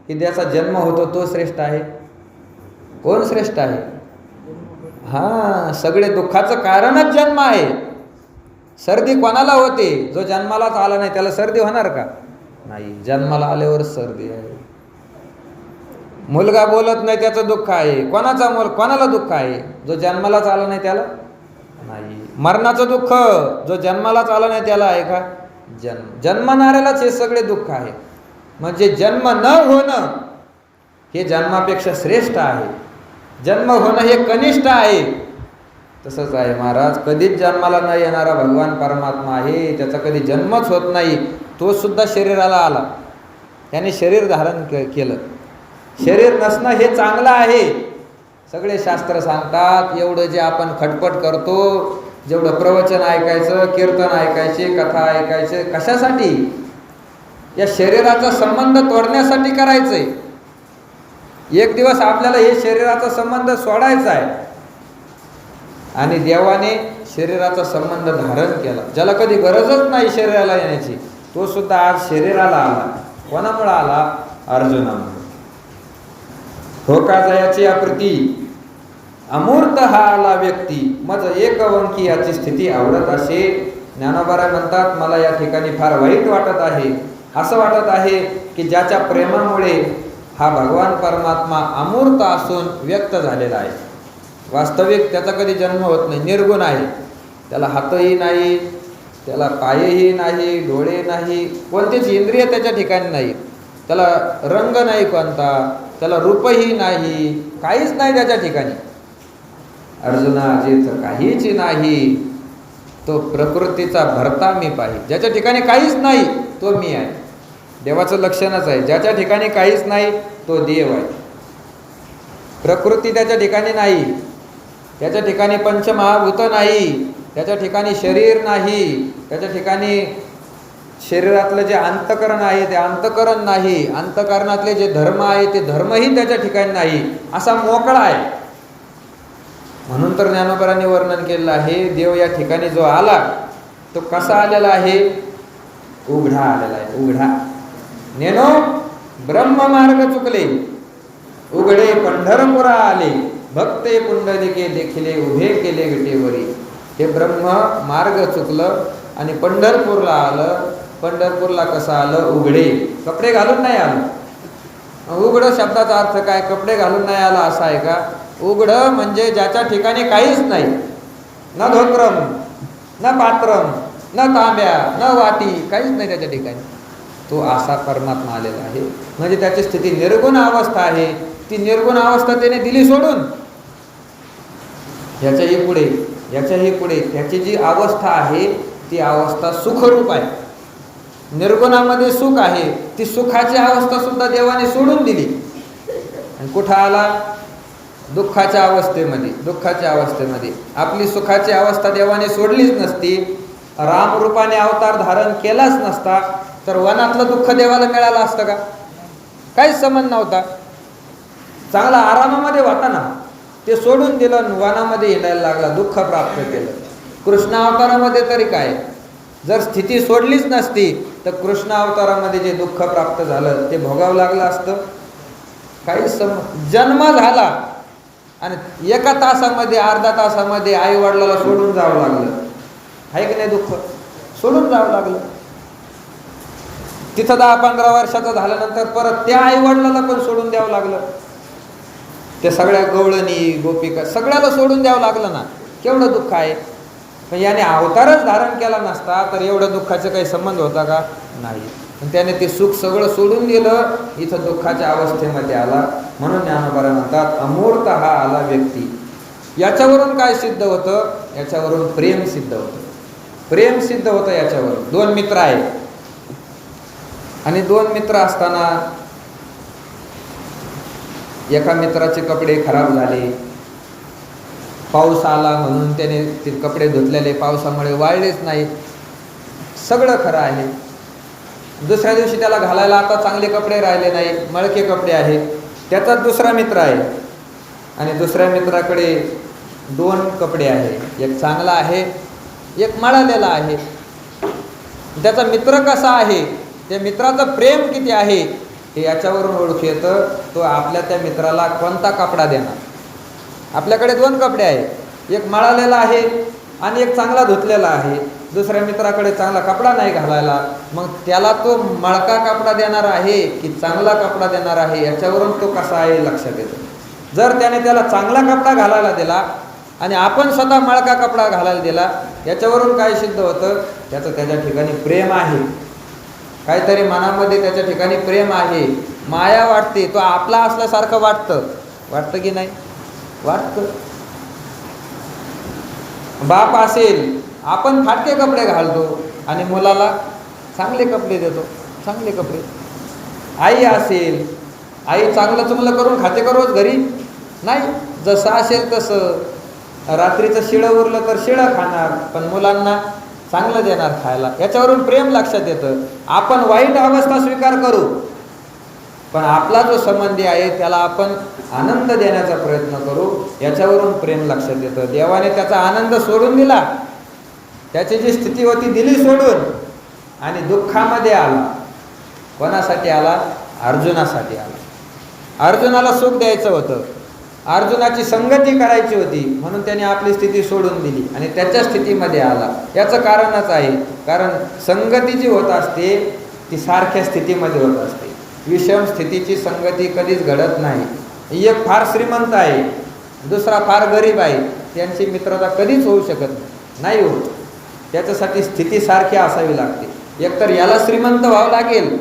की ज्याचा जन्म होतो तो श्रेष्ठ आहे? कोण श्रेष्ठ आहे? हां, सगळे दुःखाचं कारणच जन्म आहे. सर्दी कोणाला होते? जो जन्मालाच आला नाही त्याला सर्दी होणार का? नाही. जन्माला आल्यावर सर्दी आहे. मुलगा बोलत नाही त्याचं दुःख आहे. कोणाला दुःख आहे? जो जन्मालाच आला नाही त्याला? नाही. मरणाचं दुःख जो जन्मालाच आला नाही त्याला आहे का? जन्मणाऱ्यालाच हे सगळे दुःख आहे. म्हणजे जन्म न होणं हे जन्मापेक्षा श्रेष्ठ आहे, जन्म होणं हे कनिष्ठ आहे. तसंच आहे महाराज, कधीच जन्माला न येणारा भगवान परमात्मा आहे, त्याचा कधी जन्मच होत नाही. तो सुद्धा शरीराला आला, त्याने शरीर धारण केलं. शरीर नसणं हे चांगलं आहे. सगळे शास्त्र सांगतात. एवढं जे आपण खटपट करतो, जेवढं प्रवचन ऐकायचं, कीर्तन ऐकायचे, कथा ऐकायचे, कशासाठी? या शरीराचा संबंध तोडण्यासाठी करायचंय. एक दिवस आपल्याला हे शरीराचा संबंध सोडायचा आहे आणि देवाने शरीराचा संबंध धारण केला. ज्याला कधी गरजच नाही शरीराला येण्याची, तो सुद्धा आज शरीराला आला. कोणामुळे आला? अर्जुनामुळे. हो का जयाची आकृती अमूर्त हा आला व्यक्ती मज एक वंकी याची स्थिती आवडत असे. ज्ञानोबा म्हणतात मला या ठिकाणी फार वाईट वाटत आहे. असं वाटत आहे की ज्याच्या प्रेमामुळे हा भगवान परमात्मा अमूर्त असून व्यक्त झालेला आहे. वास्तविक त्याचा कधी जन्म होत नाही, निर्गुण आहे. त्याला हातही नाही, त्याला पायही नाही, डोळे नाही, कोणतेच इंद्रिय त्याच्या ठिकाणी नाही, त्याला रंग नाही कोणता, त्याला रूपही नाही, काहीच नाही त्याच्या ठिकाणी. अर्जुना जेच काहीच नाही तो प्रकृतीचा भरता मी पाहि. ज्याच्या ठिकाणी काहीच नाही तो मी आहे. देवाचं लक्षणच आहे, ज्याच्या ठिकाणी काहीच नाही तो देव आहे. प्रकृती त्याच्या ठिकाणी नाही, त्याच्या ठिकाणी पंचमहाभूत नाही, त्याच्या ठिकाणी शरीर नाही, त्याच्या ठिकाणी शरीरातलं जे अंतकरण आहे ते अंतकरण नाही, अंतकरणातले जे धर्म आहे ते धर्मही त्याच्या ठिकाणी नाही, असा मोकळा आहे. म्हणून तर ज्ञानोबांनी वर्णन केलेलं आहे, देव या ठिकाणी जो आला तो कसा आलेला आहे? उघडा आलेला आहे. उघडा नेनो ब्रह्ममार्ग चुकले, उघडे पंढरपुरा आले, भक्ते पुंडलिके देखिले, उभे केले विटेवरी. हे ब्रह्म मार्ग चुकलं आणि पंढरपूरला आलं. पंढरपूरला कसं आलं? उघडे, कपडे घालून नाही आलं. उघडं शब्दाचा अर्थ काय? कपडे घालून नाही आला असा आहे का? उघडं म्हणजे ज्याच्या ठिकाणी काहीच नाही, न धोत्रम, न पात्रम, न तांब्या, न वाटी, काहीच नाही त्याच्या ठिकाणी. तो असा परमात्मा आलेला आहे. म्हणजे त्याची स्थिती निर्गुण अवस्था आहे. ती निर्गुण अवस्था त्याने दिली सोडून. याच्याही पुढे त्याची जी अवस्था आहे ती अवस्था सुखरूप आहे. निर्गुणामध्ये सुख आहे, ती सुखाची अवस्था सुद्धा देवाने सोडून दिली आणि कुठं आला? दुःखाच्या अवस्थेमध्ये. आपली सुखाची अवस्था देवाने सोडलीच नसती, रामरूपाने अवतार धारण केलाच नसता तर वनातलं दुःख देवाला मिळालं असतं का? काहीच संबंध नव्हता. चांगला आरामामध्ये होता ना, ते सोडून दिलं, वनामध्ये हिंडायला लागला, दुःख प्राप्त केलं. कृष्ण अवतारामध्ये तरी काय? जर स्थिती सोडलीच नसती तर कृष्ण अवतारामध्ये जे दुःख प्राप्त झालं ते भोगावं लागलं असतं. काहीच जन्म झाला आणि एका तासामध्ये, अर्धा तासामध्ये आई वडिलाला सोडून जावं लागलं. आहे की नाही? दुःख सोडून जावं लागलं. तिथं 10-15 वर्षाचं झाल्यानंतर परत त्या आई वडिलाला पण सोडून द्यावं लागलं. ते सगळ्या गवळणी, गोपिका सगळ्याला सोडून द्यावं लागलं ना. केवढं दुःख आहे. पण याने अवतारच धारण केला नसता तर एवढं दुःखाचा काही संबंध होता का? नाही. पण त्याने ते सुख सगळं सोडून दिलं, इथं दुःखाच्या अवस्थेमध्ये आला. म्हणून ज्ञानोबा म्हणतात अमूर्त हा आला व्यक्ती. याच्यावरून काय सिद्ध होतं? याच्यावरून प्रेम सिद्ध होतं. प्रेम सिद्ध होतं याच्यावरून. 2 मित्र आहेत आणि 2 मित्र असताना एका मित्राचे कपडे खराब झाले, पाऊस आला म्हणून त्याने ते कपडे धुतलेले पावसामुळे वाळलेच नाही, सगळं खरं आहे. दुसऱ्या दिवशी त्याला घालायला आता चांगले कपडे राहिले नाही, मळके कपडे आहेत. त्याचाच दुसरा मित्र आहे आणि दुसऱ्या मित्राकडे 2 कपडे आहे, एक चांगला आहे, एक मळालेला आहे. त्याचा मित्र कसा आहे, त्या मित्राचं प्रेम किती आहे हे याच्यावरून ओळखू येतं. तो आपल्या त्या मित्राला कोणता कपडा देणार. आपल्याकडे 2 कपडे आहेत, एक मळालेला आहे आणि एक चांगला धुतलेला आहे. दुसऱ्या मित्राकडे चांगला कपडा नाही घालायला, मग त्याला तो मळका कपडा देणार आहे की चांगला कपडा देणार आहे याच्यावरून तो कसा आहे लक्षात येतो. जर त्याने त्याला चांगला कपडा घालायला दिला आणि आपण स्वतः मळका कपडा घालायला दिला, याच्यावरून काय सिद्ध होतं? त्याचं त्याच्या ठिकाणी प्रेम आहे, काहीतरी मनामध्ये त्याच्या ठिकाणी प्रेम आहे, माया वाटते, तो आपला असल्यासारखं वाटतं की नाही? वाटतं. बाप असेल, आपण फाटके कपडे घालतो आणि मुलाला चांगले कपडे देतो, चांगले कपडे. आई असेल, आई चांगलं चुंगलं करून खाते का रोज घरी? नाही. जसं असेल तसं. रात्रीचं शिळं उरलं तर शिळं खाणार, पण मुलांना चांगलं देणार खायला. याच्यावरून प्रेम लक्षात येतं. आपण वाईट अवस्था स्वीकार करू, पण आपला जो संबंधी आहे त्याला आपण आनंद देण्याचा प्रयत्न करू, याच्यावरून प्रेम लक्षात येतं. देवाने त्याचा आनंद सोडून दिला, त्याची जी स्थिती होती दिली सोडून आणि दुःखामध्ये आला. कोणासाठी आला? अर्जुनासाठी आला. अर्जुनाला सुख द्यायचं होतं अर्जुनाची संगती करायची होती म्हणून त्याने आपली स्थिती सोडून दिली आणि त्याच्या स्थितीमध्ये आला. याचं कारणच आहे, कारण संगती जी होत असते ती सारख्या स्थितीमध्ये होत असते. विषम स्थितीची संगती कधीच घडत नाही. एक फार श्रीमंत आहे, दुसरा फार गरीब आहे, त्यांची मित्रता कधीच होऊ शकत नाही होत. त्याच्यासाठी स्थिती सारखी असावी लागते. एकतर याला श्रीमंत व्हावं लागेल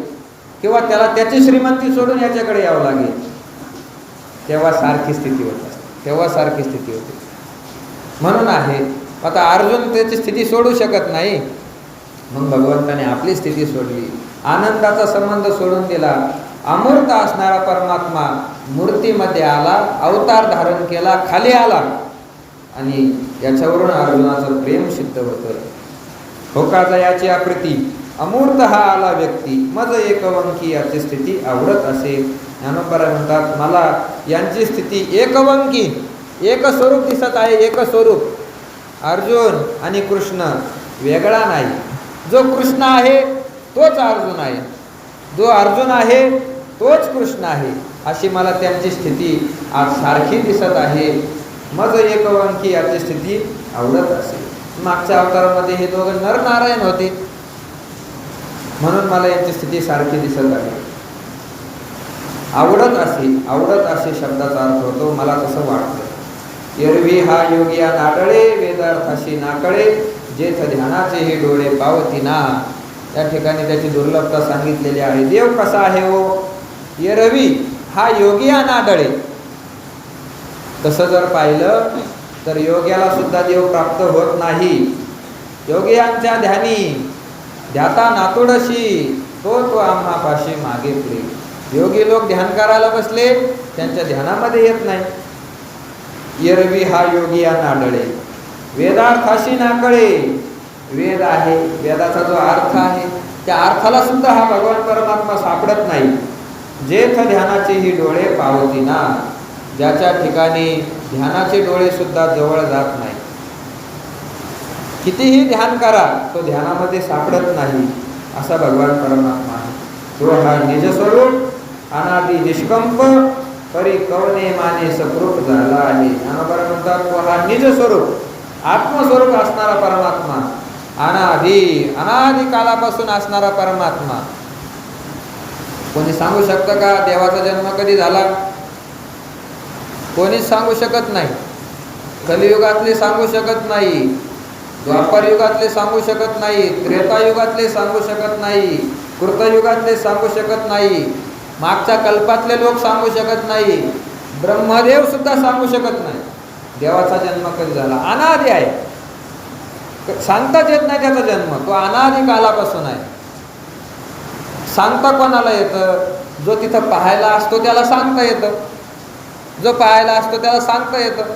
किंवा त्याला त्याची श्रीमंती सोडून याच्याकडे यावं लागेल, तेव्हा सारखी स्थिती होत असते, तेव्हा सारखी स्थिती होते. म्हणून आहे आता अर्जुन त्याची स्थिती सोडू शकत नाही, मग भगवंताने आपली स्थिती सोडली, आनंदाचा संबंध सोडून दिला. अमूर्त असणारा परमात्मा मूर्तीमध्ये आला, अवतार धारण केला, खाली आला आणि याच्यावरून अर्जुनाचं प्रेम सिद्ध होतं. होका याची आकृती अमूर्त हा आला व्यक्ती, मज एकवंकी याची स्थिती आवडत असे. ज्ञानोबा म्हणतात मला यांची स्थिती एकवंकी, एक स्वरूप दिसत आहे, एक स्वरूप. अर्जुन आणि कृष्ण वेगळा नाही. जो कृष्ण आहे तोच अर्जुन आहे, जो अर्जुन आहे तोच कृष्ण आहे, अशी मला त्यांची स्थिती आज सारखी दिसत आहे. मज एकवंकी याची स्थिती आवडत असे. मागच्या अवतारामध्ये हे दोघं नरनारायण होते, म्हणून मला यांची स्थिती सारखी दिसत आहे. आवडत असे, आवडत असे शब्दाचा अर्थ होतो मला तसं वाटतं. एरवी हा योगिया नाडळे, वेदार्थाशी नाकळे, जेथ ध्यानाचे हे डोळे पावती ना. त्या ठिकाणी त्याची दुर्लभता सांगितलेली आहे. देव कसा आहे हो? एरवी हा योगिया नाडळे. तसं जर पाहिलं तर योग्याला सुद्धा देव प्राप्त होत नाही. योगियांच्या ध्यानी ध्याता नातुडशी, तो आम्हापाशी मागे पुढे. योगी लोक ध्यान करायला बसले, त्यांच्या ध्यानामध्ये येत नाही. एरवी हा योगिया नाडळे, वेदार्थाशी नाकळे. वेद आहे, वेदाचा जो अर्थ आहे त्या अर्थाला सुद्धा हा भगवान परमात्मा सापडत नाही. जेथ ध्यानाचे ही डोळे पावती ना. ज्याच्या ठिकाणी ध्यानाचे डोळे सुद्धा जवळ जात नाही. कितीही ध्यान करा तो ध्यानामध्ये सापडत नाही, असा भगवान परमात्मा आहे. तो हा निजस्वरूप अनादि निष्कंप परी कवने माने सकृप झाला आहे. ज्ञानोबा म्हणतात तो हा निजस्वरूप आत्मस्वरूप असणारा परमात्मा, अनादि कालापासून असणारा परमात्मा. कोणी सांगू शकतं का देवाचा जन्म कधी झाला? कोणीच सांगू शकत नाही. कलियुगातले सांगू शकत नाही, द्वापर युगातले सांगू शकत नाही, त्रेतायुगातले सांगू शकत नाही, कृतयुगातले सांगू शकत नाही, मागच्या कल्पातले लोक सांगू शकत नाही, ब्रह्मदेव सुद्धा सांगू शकत नाही देवाचा जन्म कधी झाला. अनादि आहे, सांगताच येत नाही त्याचा जन्म. तो अनादि कालापासून आहे. सांगता कोणाला येतं? जो तिथं पाहायला असतो त्याला सांगता येतं, जो पाहायला असतो त्याला सांगता येतं.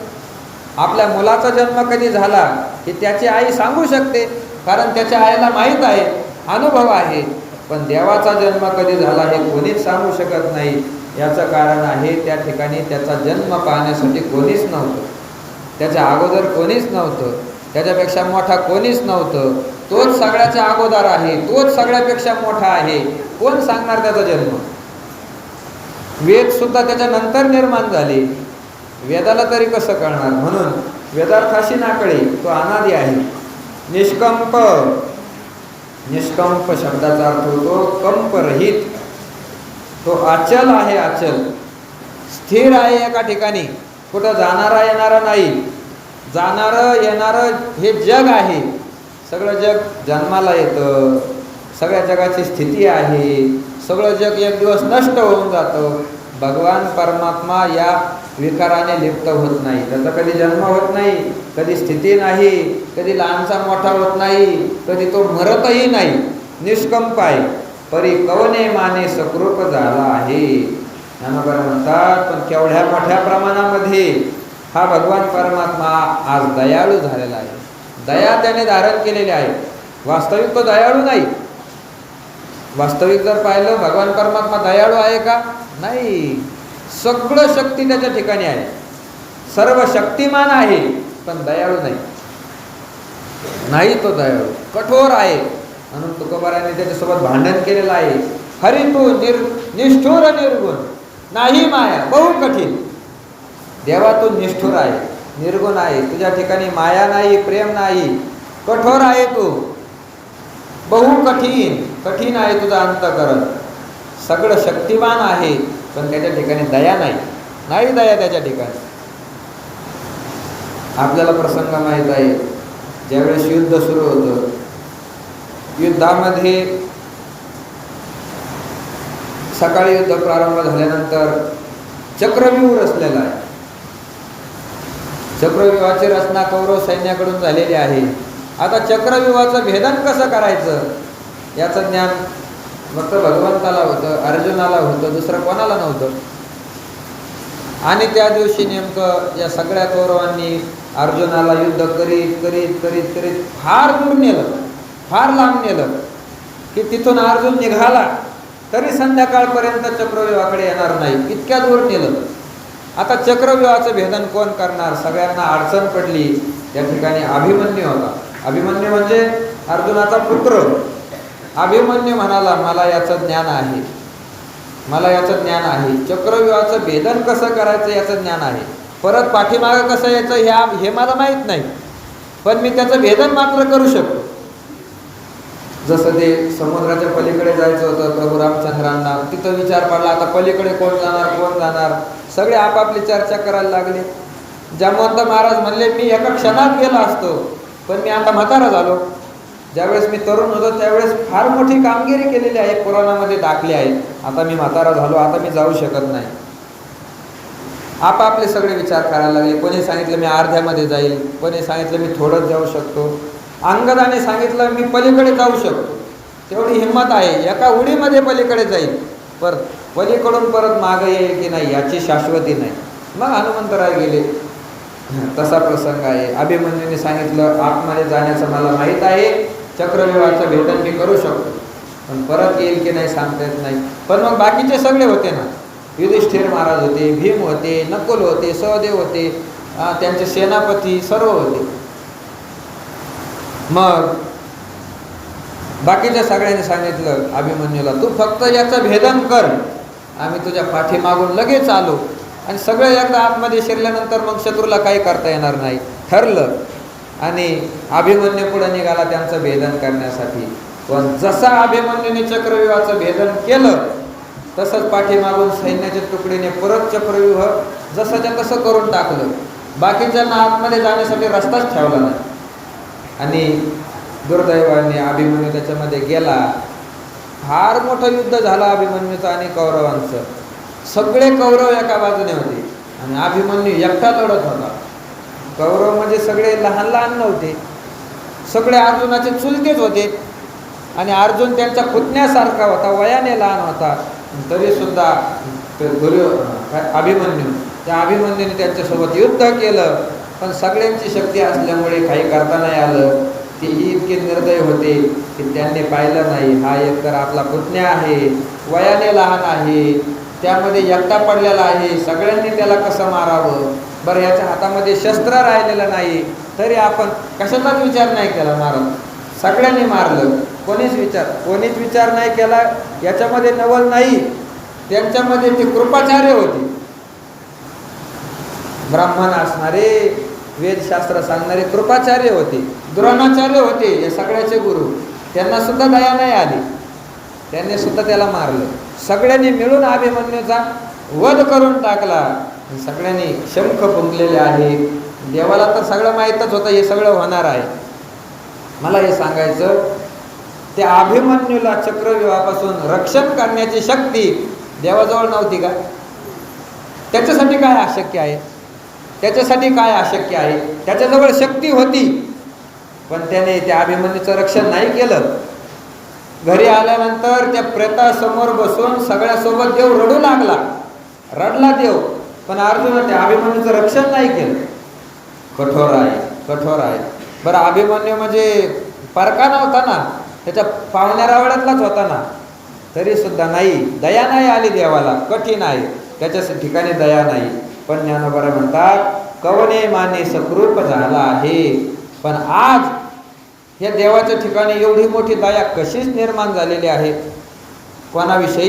आपल्या मुलाचा जन्म कधी झाला हे त्याची आई सांगू शकते, कारण त्याच्या आईला माहीत आहे, अनुभव आहे. पण देवाचा जन्म कधी झाला हे कोणीच सांगू शकत नाही. याचं कारण आहे त्या ठिकाणी त्याचा जन्म पाहण्यासाठी कोणीच नव्हतं, त्याच्या अगोदर कोणीच नव्हतं, त्याच्यापेक्षा मोठा कोणीच नव्हतं. तोच सगळ्याच्या अगोदर आहे, तोच सगळ्यापेक्षा मोठा आहे. कोण सांगणार त्याचा जन्म? वेद सुद्धा त्याच्या नंतर निर्माण झाले, वेदाला तरी कसं कळणार? म्हणून वेदार्थाशी नाकळे, तो अनादि आहे. निष्कंप, निष्कंप शब्दाचा अर्थ होतो कंपरहित. तो अचल आहे, अचल स्थिर आहे एका ठिकाणी, कुठं जाणारा येणारा नाही. जाणारं येणारं हे जग आहे, सगळं जग जन्माला येतं, सगळ्या जगाची स्थिती आहे, सगळं जग एक दिवस नष्ट होऊन जातं. भगवान परमात्मा या विकाराने लिप्त होत नाही, त्याचा कधी जन्म होत नाही, कधी स्थिती नाही, कधी लहानचा मोठा होत नाही, कधी तो मरतही नाही, निष्कंप आहे. परी कवने माने सकृप झाला आहे. ज्ञानोबा म्हणतात पण केवढ्या मोठ्या प्रमाणामध्ये हा भगवान परमात्मा आज दयाळू झालेला आहे. दया त्याने धारण केलेली आहे. वास्तविक तो दयाळू नाही. वास्तविक जर पाहिलं भगवान परमात्मा दयाळू आहे का? नाही. सगळं शक्ती त्याच्या ठिकाणी आहे, सर्व शक्तिमान आहे, पण दयाळू नाही. नाही तो दयाळू, कठोर आहे. म्हणून तुकोबाराने त्याच्यासोबत भांडण केलेलं आहे. हरी तू निष्ठुर निर्गुण, नाही माया बहु कठीण. देवा तू निष्ठुर आहे, निर्गुण आहे, तुझ्या ठिकाणी माया नाही, प्रेम नाही, कठोर आहे तू, बहु कठीण आहे तुझं अंतःकरण, सगळं शक्तिमान आहे, पण त्याच्या ठिकाणी दया नाही दया त्याच्या ठिकाणी. आपल्याला प्रसंग माहीत आहे, ज्यावेळेस युद्ध सुरू होतं, युद्धामध्ये सकाळी युद्ध प्रारंभ झाल्यानंतर चक्रव्यूह रचलेला आहे. चक्रव्यूहाची रचना कौरव सैन्याकडून झालेली आहे. आता चक्रव्यूहाचं भेदन कसं करायचं याचं ज्ञान फक्त भगवंताला होतं, अर्जुनाला होतं, दुसरं कोणाला नव्हतं. आणि त्या दिवशी नेमकं या सगळ्या कौरवांनी अर्जुनाला युद्ध करीत फार दूर नेलं, फार लांब नेलं, की तिथून अर्जुन निघाला तरी संध्याकाळपर्यंत चक्रव्यूहाकडे येणार नाही, इतक्या दूर नेलं. आता चक्रव्यूहाचं भेदन कोण करणार? सगळ्यांना अडचण पडली. त्या ठिकाणी अभिमन्यू होता. अभिमन्यू म्हणजे अर्जुनाचा पुत्र. अभिमन्यू म्हणाला, मला याचं ज्ञान आहे, मला याचं ज्ञान आहे, चक्रव्यूहाचं भेदन कसं करायचं याचं ज्ञान आहे, परत पाठीमागं कसं यायचं हे मला माहीत नाही, पण मी त्याचं भेदन मात्र करू शकतो. जसं ते समुद्राच्या पलीकडे जायचं होतं प्रभू रामचंद्रांना, तिथं विचार पडला, आता पलीकडे कोण जाणार, सगळे आपापली चर्चा करायला लागले. जामवंत महाराज म्हणले, मी एका क्षणात गेलो असतो, पण मी आता म्हातारा झालो. ज्यावेळेस मी तरुण होतो त्यावेळेस फार मोठी कामगिरी केलेली आहे, पुराणामध्ये दाखली आहे. आता मी म्हातारा झालो, आता मी जाऊ शकत नाही. आपापले सगळे विचार करायला लागले. कोणी सांगितलं मी अर्ध्यामध्ये जाईल, कोणी सांगितलं मी थोडंच जाऊ शकतो. अंगदाने सांगितलं मी पलीकडे जाऊ शकतो, तेवढी हिंमत आहे, एका उडीमध्ये पलीकडे जाईल, पर पलीकडून परत मागे येईल की नाही याची शाश्वती नाही. मग हनुमंतराय गेले. तसा प्रसंग आहे. अभिमन्यूने सांगितलं आतमध्ये जाण्याचं मला माहीत आहे, चक्रव्यूहाचं भेदन मी करू शकतो, पण परत येईल की नाही सांगता येत नाही. पण मग बाकीचे सगळे होते ना, युधिष्ठिर महाराज होते, भीम होते, नकुल होते, सहदेव होते, त्यांचे सेनापती सर्व होते. मग बाकीच्या सगळ्यांनी सांगितलं अभिमन्यूला, तू फक्त याचं भेदन कर, आम्ही तुझ्या पाठीमागून लगेच आलो. आणि सगळे एकदा आतमध्ये शिरल्यानंतर मग शत्रूला काही करता येणार नाही ठरलं. आणि अभिमन्यू पुढे निघाला त्यांचं भेदन करण्यासाठी. पण जसा अभिमन्यूने चक्रव्यूहाचं भेदन केलं तसंच पाठीमागून सैन्याच्या तुकडीने परत चक्रव्यूह जसंच्या तसं करून टाकलं. बाकीच्यांना आतमध्ये जाण्यासाठी रस्ताच ठेवला नाही. आणि दुर्दैवाने अभिमन्यू त्याच्यामध्ये गेला. फार मोठं युद्ध झालं अभिमन्यूचं आणि कौरवांचं. सगळे कौरव एका बाजूने होते आणि अभिमन्यू एकटा लढत होता. कौरव म्हणजे सगळे लहान लहान नव्हते, सगळे अर्जुनाचे चुलतेच होते. आणि अर्जुन त्यांच्या पुतण्यासारखा होता, वयाने लहान होता, तरीसुद्धा त्या अभिमन्यूने त्यांच्यासोबत युद्ध केलं. पण सगळ्यांची शक्ती असल्यामुळे काही करता नाही आलं. ते इतके निर्दय होते की त्यांनी पाहिलं नाही, हा एकतर आपला पुतण्या आहे, वयाने लहान आहे, त्यामध्ये एकटा पडलेला आहे, सगळ्यांनी त्याला कसं मारावं. बरं, याच्या हातामध्ये शस्त्र राहिलेलं नाही तरी आपण कशाचाच विचार नाही केला, मारत सगळ्यांनी मारलं. कोणीच विचार नाही केला. याच्यामध्ये नवल नाही, त्यांच्यामध्ये ती कृपाचार्य होती, ब्राह्मण असणारे, वेदशास्त्र सांगणारे कृपाचार्य होते, द्रोणाचार्य होते, हे सगळ्याचे गुरु. त्यांना सुद्धा दया नाही आली, त्यांनी सुद्धा त्याला मारलं. सगळ्यांनी मिळून अभिमन्यूचा वध करून टाकला. सगळ्यांनी शंख फुंकलेले आहे. देवाला तर सगळं माहीतच होतं हे सगळं होणार आहे. मला हे सांगायचं, त्या अभिमन्यूला चक्रव्यूहापासून रक्षण करण्याची शक्ती देवाजवळ नव्हती का? त्याच्यासाठी काय अशक्य आहे? त्याच्याजवळ शक्ती होती, पण त्याने त्या अभिमन्यूचं रक्षण नाही केलं. घरी आल्यानंतर त्या प्रेतासमोर बसून सगळ्यासोबत देव रडू लागला, रडला देव, पण अर्जुन त्या अभिमन्यूचं रक्षण नाही केलं. कठोर आहे. बरं, अभिमन्यू म्हणजे परका नव्हता ना, त्याच्या पाहुण्या रावळ्यातलाच होता ना, तरी सुद्धा नाही, दया नाही आली देवाला. कठीण आहे, त्याच्या ठिकाणी दया नाही. पण ज्ञानोबा म्हणतात, कवने माने सकृप झाला आहे. पण आज या देवाच्या ठिकाणी एवढी मोठी दया कशीच निर्माण झालेली आहे? कोणाविषयी?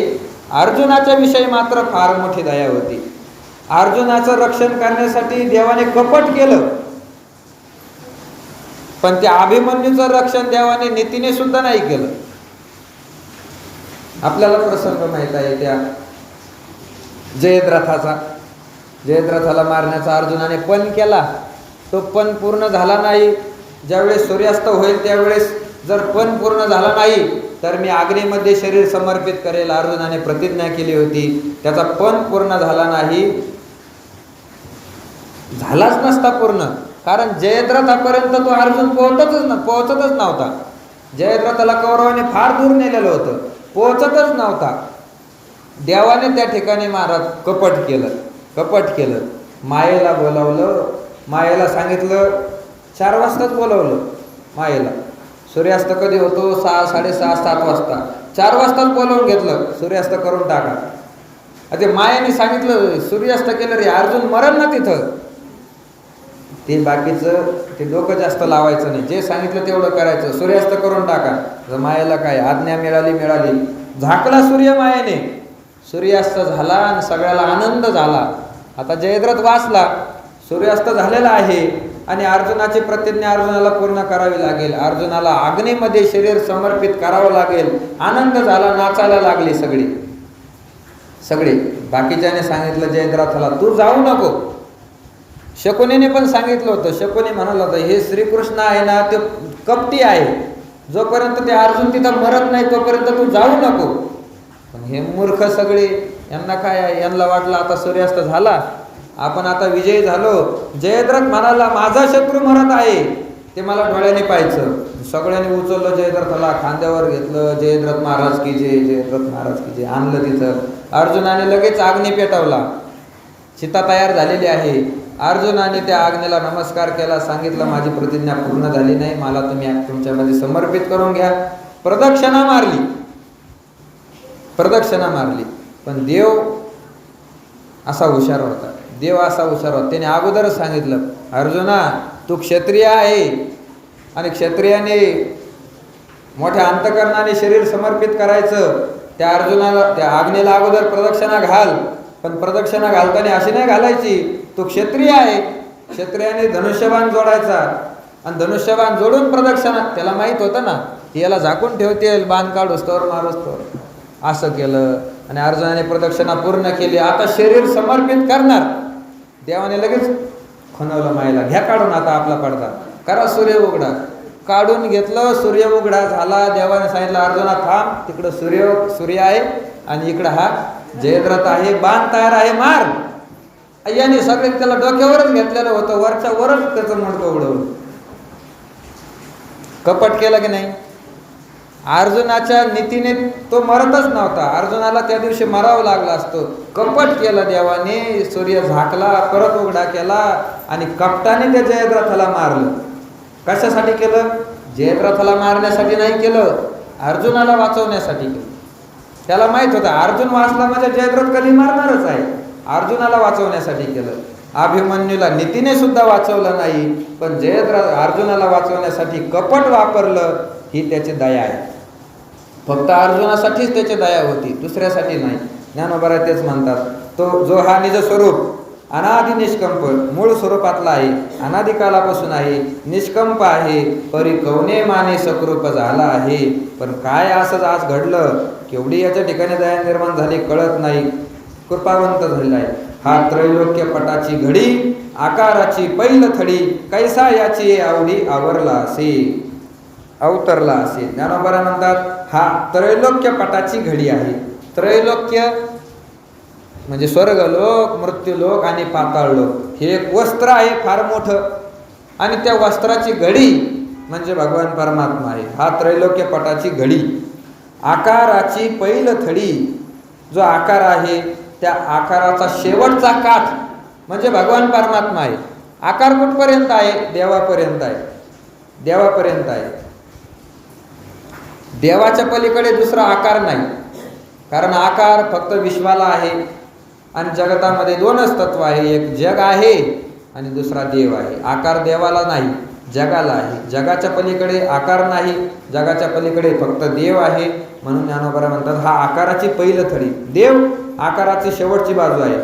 अर्जुनाच्या विषयी मात्र फार मोठी दया होती. अर्जुनाचं रक्षण करण्यासाठी देवाने कपट केलं, पण त्या अभिमन्यूचं रक्षण देवाने नीतीने सुद्धा नाही केलं. आपल्याला प्रसंग माहित आहे त्या जयद्रथाचा. जयद्रथाला मारण्याचा अर्जुनाने पण केला, तो पण पूर्ण झाला नाही. ज्यावेळेस सूर्यास्त होईल त्यावेळेस जर पण पूर्ण झाला नाही तर मी अग्नीमध्ये शरीर समर्पित करेल, अर्जुनाने प्रतिज्ञा केली होती. त्याचा पण पूर्ण झाला नाही, झालाच नसता पूर्ण, कारण जयद्रथापर्यंत तो अर्जुन पोहोचतच नव्हता. जयद्रथाला कौरवाने फार दूर नेलेलं होतं, पोहोचतच नव्हता. देवाने त्या ठिकाणी महाराज कपट केलं. मायेला बोलावलं, मायेला सांगितलं 4 वाजताच बोलावलं. मायेला सूर्यास्त कधी होतो? 6, 6:30, 7 वाजता. 4 वाजताच बोलावून घेतलं, सूर्यास्त करून टाका. ते मायेने सांगितलं सूर्यास्त केलं रे, अर्जुन मरण ना तिथं. ते बाकीचं ते डोकं जास्त लावायचं नाही, जे सांगितलं तेवढं करायचं, सूर्यास्त करून टाका. मायेला काय आज्ञा मिळाली. झाकला सूर्य मायेने, सूर्यास्त झाला आणि सगळ्याला आनंद झाला. आता जयद्रथ वाचला, सूर्यास्त झालेला आहे आणि अर्जुनाची प्रतिज्ञा अर्जुनाला पूर्ण करावी लागेल. अर्जुनाला अग्नीमध्ये शरीर समर्पित करावं लागेल. आनंद झाला, नाचायला लागली सगळे. बाकीच्याने सांगितलं जयद्रथाला तू जाऊ नको. शकुनीने पण सांगितलं होतं. शकुनी म्हणाला होतं हे श्रीकृष्ण आहे ना, ते कपटी आहे, जोपर्यंत ते अर्जुन तिथं मरत नाही तोपर्यंत तू जाऊ नको. पण हे मूर्ख सगळे, यांना काय आहे, यांना वाटलं आता सूर्यास्त झाला, आपण आता विजयी झालो. जयद्रथ म्हणाला माझा शत्रू मरत आहे, ते मला डोळ्याने पाहायचं. सगळ्यांनी उचललं जयद्रथाला, खांद्यावर घेतलं. जयद्रथ महाराज की जय, जयद्रथ महाराज की जय, आणलं तिथं. अर्जुनाने लगेच अग्नी पेटवला, चिता तयार झालेली आहे. अर्जुनाने त्या अग्नीला नमस्कार केला, सांगितलं माझी प्रतिज्ञा पूर्ण झाली नाही, मला तुम्ही तुमच्यामध्ये समर्पित करून घ्या. प्रदक्षिणा मारली. पण देव असा हुशार होता. त्याने अगोदरच सांगितलं अर्जुना तू क्षत्रिय आहे आणि क्षत्रियाने मोठ्या अंतकरणाने शरीर समर्पित करायचं. त्या अर्जुनाला त्या अग्नीला अगोदर प्रदक्षिणा घाल, पण प्रदक्षिणा घालताना अशी नाही घालायची, तू क्षत्रिय आहे. क्षत्रियाने धनुष्यबाण जोडायचा आणि धनुष्यबाण जोडून प्रदक्षिणा, त्याला माहित होतं ना की याला झाकून ठेवतील, बाण काढूस्तोवर मारूस्तोवर. असं केलं आणि अर्जुनाने प्रदक्षिणा पूर्ण केली. आता शरीर समर्पित करणार. देवाने लगेच खणवलं मायेला, घ्या काढून आता आपला पडदा, करा सूर्य उघडा. काढून घेतलं, सूर्य उघडा झाला. देवाने सांगितलं अर्जुना थांब, तिकडं सूर्य आहे आणि इकडं हा जयद्रथ आहे, बाण तयार आहे, मार. याने सगळे त्याला डोक्यावरच घेतलेलं होतं, वरच्या वरच त्याचं मडकं उडवलं. कपट केलं की नाही? अर्जुनाच्या नीतीने तो मरतच नव्हता, अर्जुनाला त्या दिवशी मरावं लागला असतो. कपट केलं देवाने, सूर्य झाकला, परत उघडा केला आणि कपटाने त्या जयद्रथाला मारलं. कशासाठी केलं? जयद्रथाला मारण्यासाठी नाही केलं, अर्जुनाला वाचवण्यासाठी केलं. त्याला माहित होतं अर्जुन वाचला म्हणजे जयद्रथ कधी मारणारच आहे. अर्जुनाला वाचवण्यासाठी केलं. अभिमन्यूला नीतीने सुद्धा वाचवलं नाही, पण जयद्रथ अर्जुनाला वाचवण्यासाठी कपट वापरलं. ही त्याची दया आहे. फक्त अर्जुनासाठीच त्याची दया होती, दुसऱ्यासाठी नाही. ज्ञानोबा तेच म्हणतात, तो जो हा निज स्वरूप अनादि निष्कंप मूळ स्वरूपातला आहे, अनादि कालापासून आहे, निष्कंप आहे, परी कवने माने सकृप झाला आहे. पण काय असंच आज घडलं, केवढी याच्या ठिकाणी दया निर्माण झाली कळत नाही. कृपावंत झालेला आहे. हा त्रैलोक्य पटाची घडी, आकाराची पैल थडी, कैसा याची आवडी आवरला असे, अवतरला असे. ज्ञानोबा म्हणतात हा त्रैलोक्य पटाची घडी आहे. त्रैलोक्य म्हणजे स्वर्गलोक, मृत्यूलोक आणि पाताळलोक. हे एक वस्त्र आहे फार मोठं, आणि त्या वस्त्राची घडी म्हणजे भगवान परमात्मा आहे. हा त्रैलोक्य पटाची घडी, आकाराची पैल थडी. जो आकार आहे त्या आकाराचा शेवटचा काठ म्हणजे भगवान परमात्मा आहे. आकार कुठपर्यंत आहे? देवापर्यंत आहे. देवापर्यंत आहे. देवाच्या पलीकडे दुसरा आकार नाही, कारण आकार फक्त विश्वाला आहे आणि जगतामध्ये 2च तत्व आहे, एक जग आहे आणि दुसरा देव आहे. आकार देवाला नाही, जगाला आहे. जगाच्या पलीकडे आकार नाही, जगाच्या पलीकडे फक्त देव आहे. म्हणून ज्ञानोबा म्हणतात हा आकाराची पैल थडी. देव आकाराची शेवटची बाजू आहे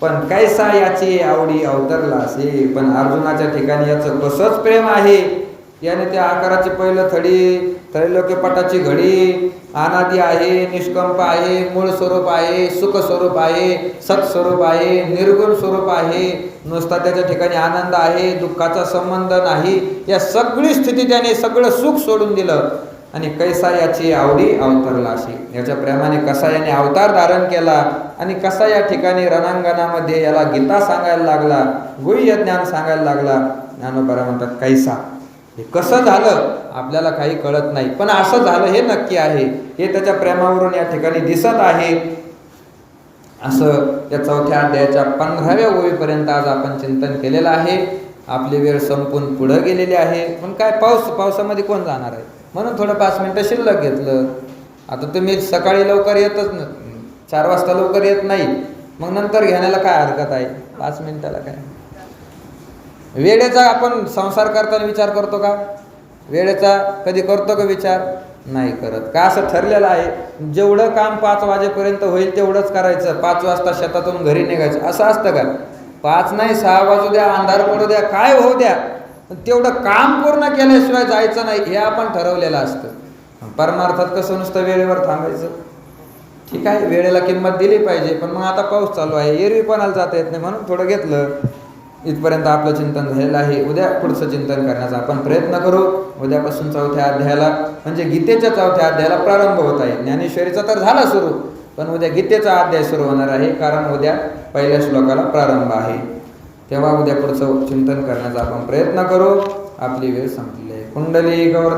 पण कैसा याची आवडी अवतरला असे. पण अर्जुनाच्या ठिकाणी याचं कसंच प्रेम आहे. याने त्या आकाराची पहिलं थडी, त्रैलोक्यपटाची घडी, अनादी आहे, निष्कंप आहे, मूळ स्वरूप आहे, सुख स्वरूप आहे, सत्स्वरूप आहे, निर्गुण स्वरूप आहे, नुसता त्याच्या ठिकाणी आनंद आहे, दुःखाचा संबंध नाही, या सगळी स्थिती त्याने सगळं सुख सोडून दिलं. आणि कैसा याची आवडी अवतरला अशी. याच्या प्रेमाने कसा याने अवतार धारण केला आणि कसा या ठिकाणी रणांगणामध्ये याला गीता सांगायला लागला, गुह्य ज्ञान सांगायला लागला. ज्ञानोबा म्हणतात कैसा, हे कसं झालं आपल्याला काही कळत नाही, पण असं झालं हे नक्की आहे. हे त्याच्या प्रेमावरून या ठिकाणी दिसत आहे. असं या 4थ्या अध्यायाच्या 15व्या ओळीपर्यंत आज आपण चिंतन केलेलं आहे. आपली वेळ संपून पुढे गेलेली आहे. पण काय पावसामध्ये कोण जाणार आहे म्हणून थोडं 5 मिनिटं शिल्लक घेतलं. आता तुम्ही सकाळी लवकर येतच 4 वाजता लवकर येत नाही, मग नंतर घेण्याला काय हरकत आहे, 5 मिनिटाला काय. वेळेचा आपण संसार करताना विचार करतो का? वेळेचा कधी करतो का विचार? नाही करत. का? असं ठरलेलं आहे, जेवढं काम 5 वाजेपर्यंत होईल तेवढंच करायचं, 5 वाजता शेतातून घरी निघायचं. असं असतं का? 5 नाही 6 वाजू द्या, अंधार पडू द्या, काय होऊ द्या, तेवढं काम पूर्ण केल्याशिवाय जायचं नाही हे आपण ठरवलेलं असतं. परमार्थात कसं नुसतं वेळेवर थांबायचं. ठीक आहे, वेळेला किंमत दिली पाहिजे, पण मग आता पाऊस चालू आहे, एरवी कोणाला जाता येत नाही म्हणून थोडं घेतलं. इथपर्यंत आपलं चिंतन झालेलं आहे. उद्या पुढचं चिंतन करण्याचा आपण प्रयत्न करू. उद्यापासून 4थ्या अध्यायाला म्हणजे गीतेच्या 4थ्या अध्यायाला प्रारंभ होत आहे. ज्ञानेश्वरीचा तर झाला सुरू, पण उद्या गीतेचा अध्याय सुरू होणार आहे, कारण उद्या पहिल्या श्लोकाला प्रारंभ आहे. तेव्हा उद्या पुढचं चिंतन करण्याचा आपण प्रयत्न करू. आपली वेळ संपली आहे. कुंडली गौर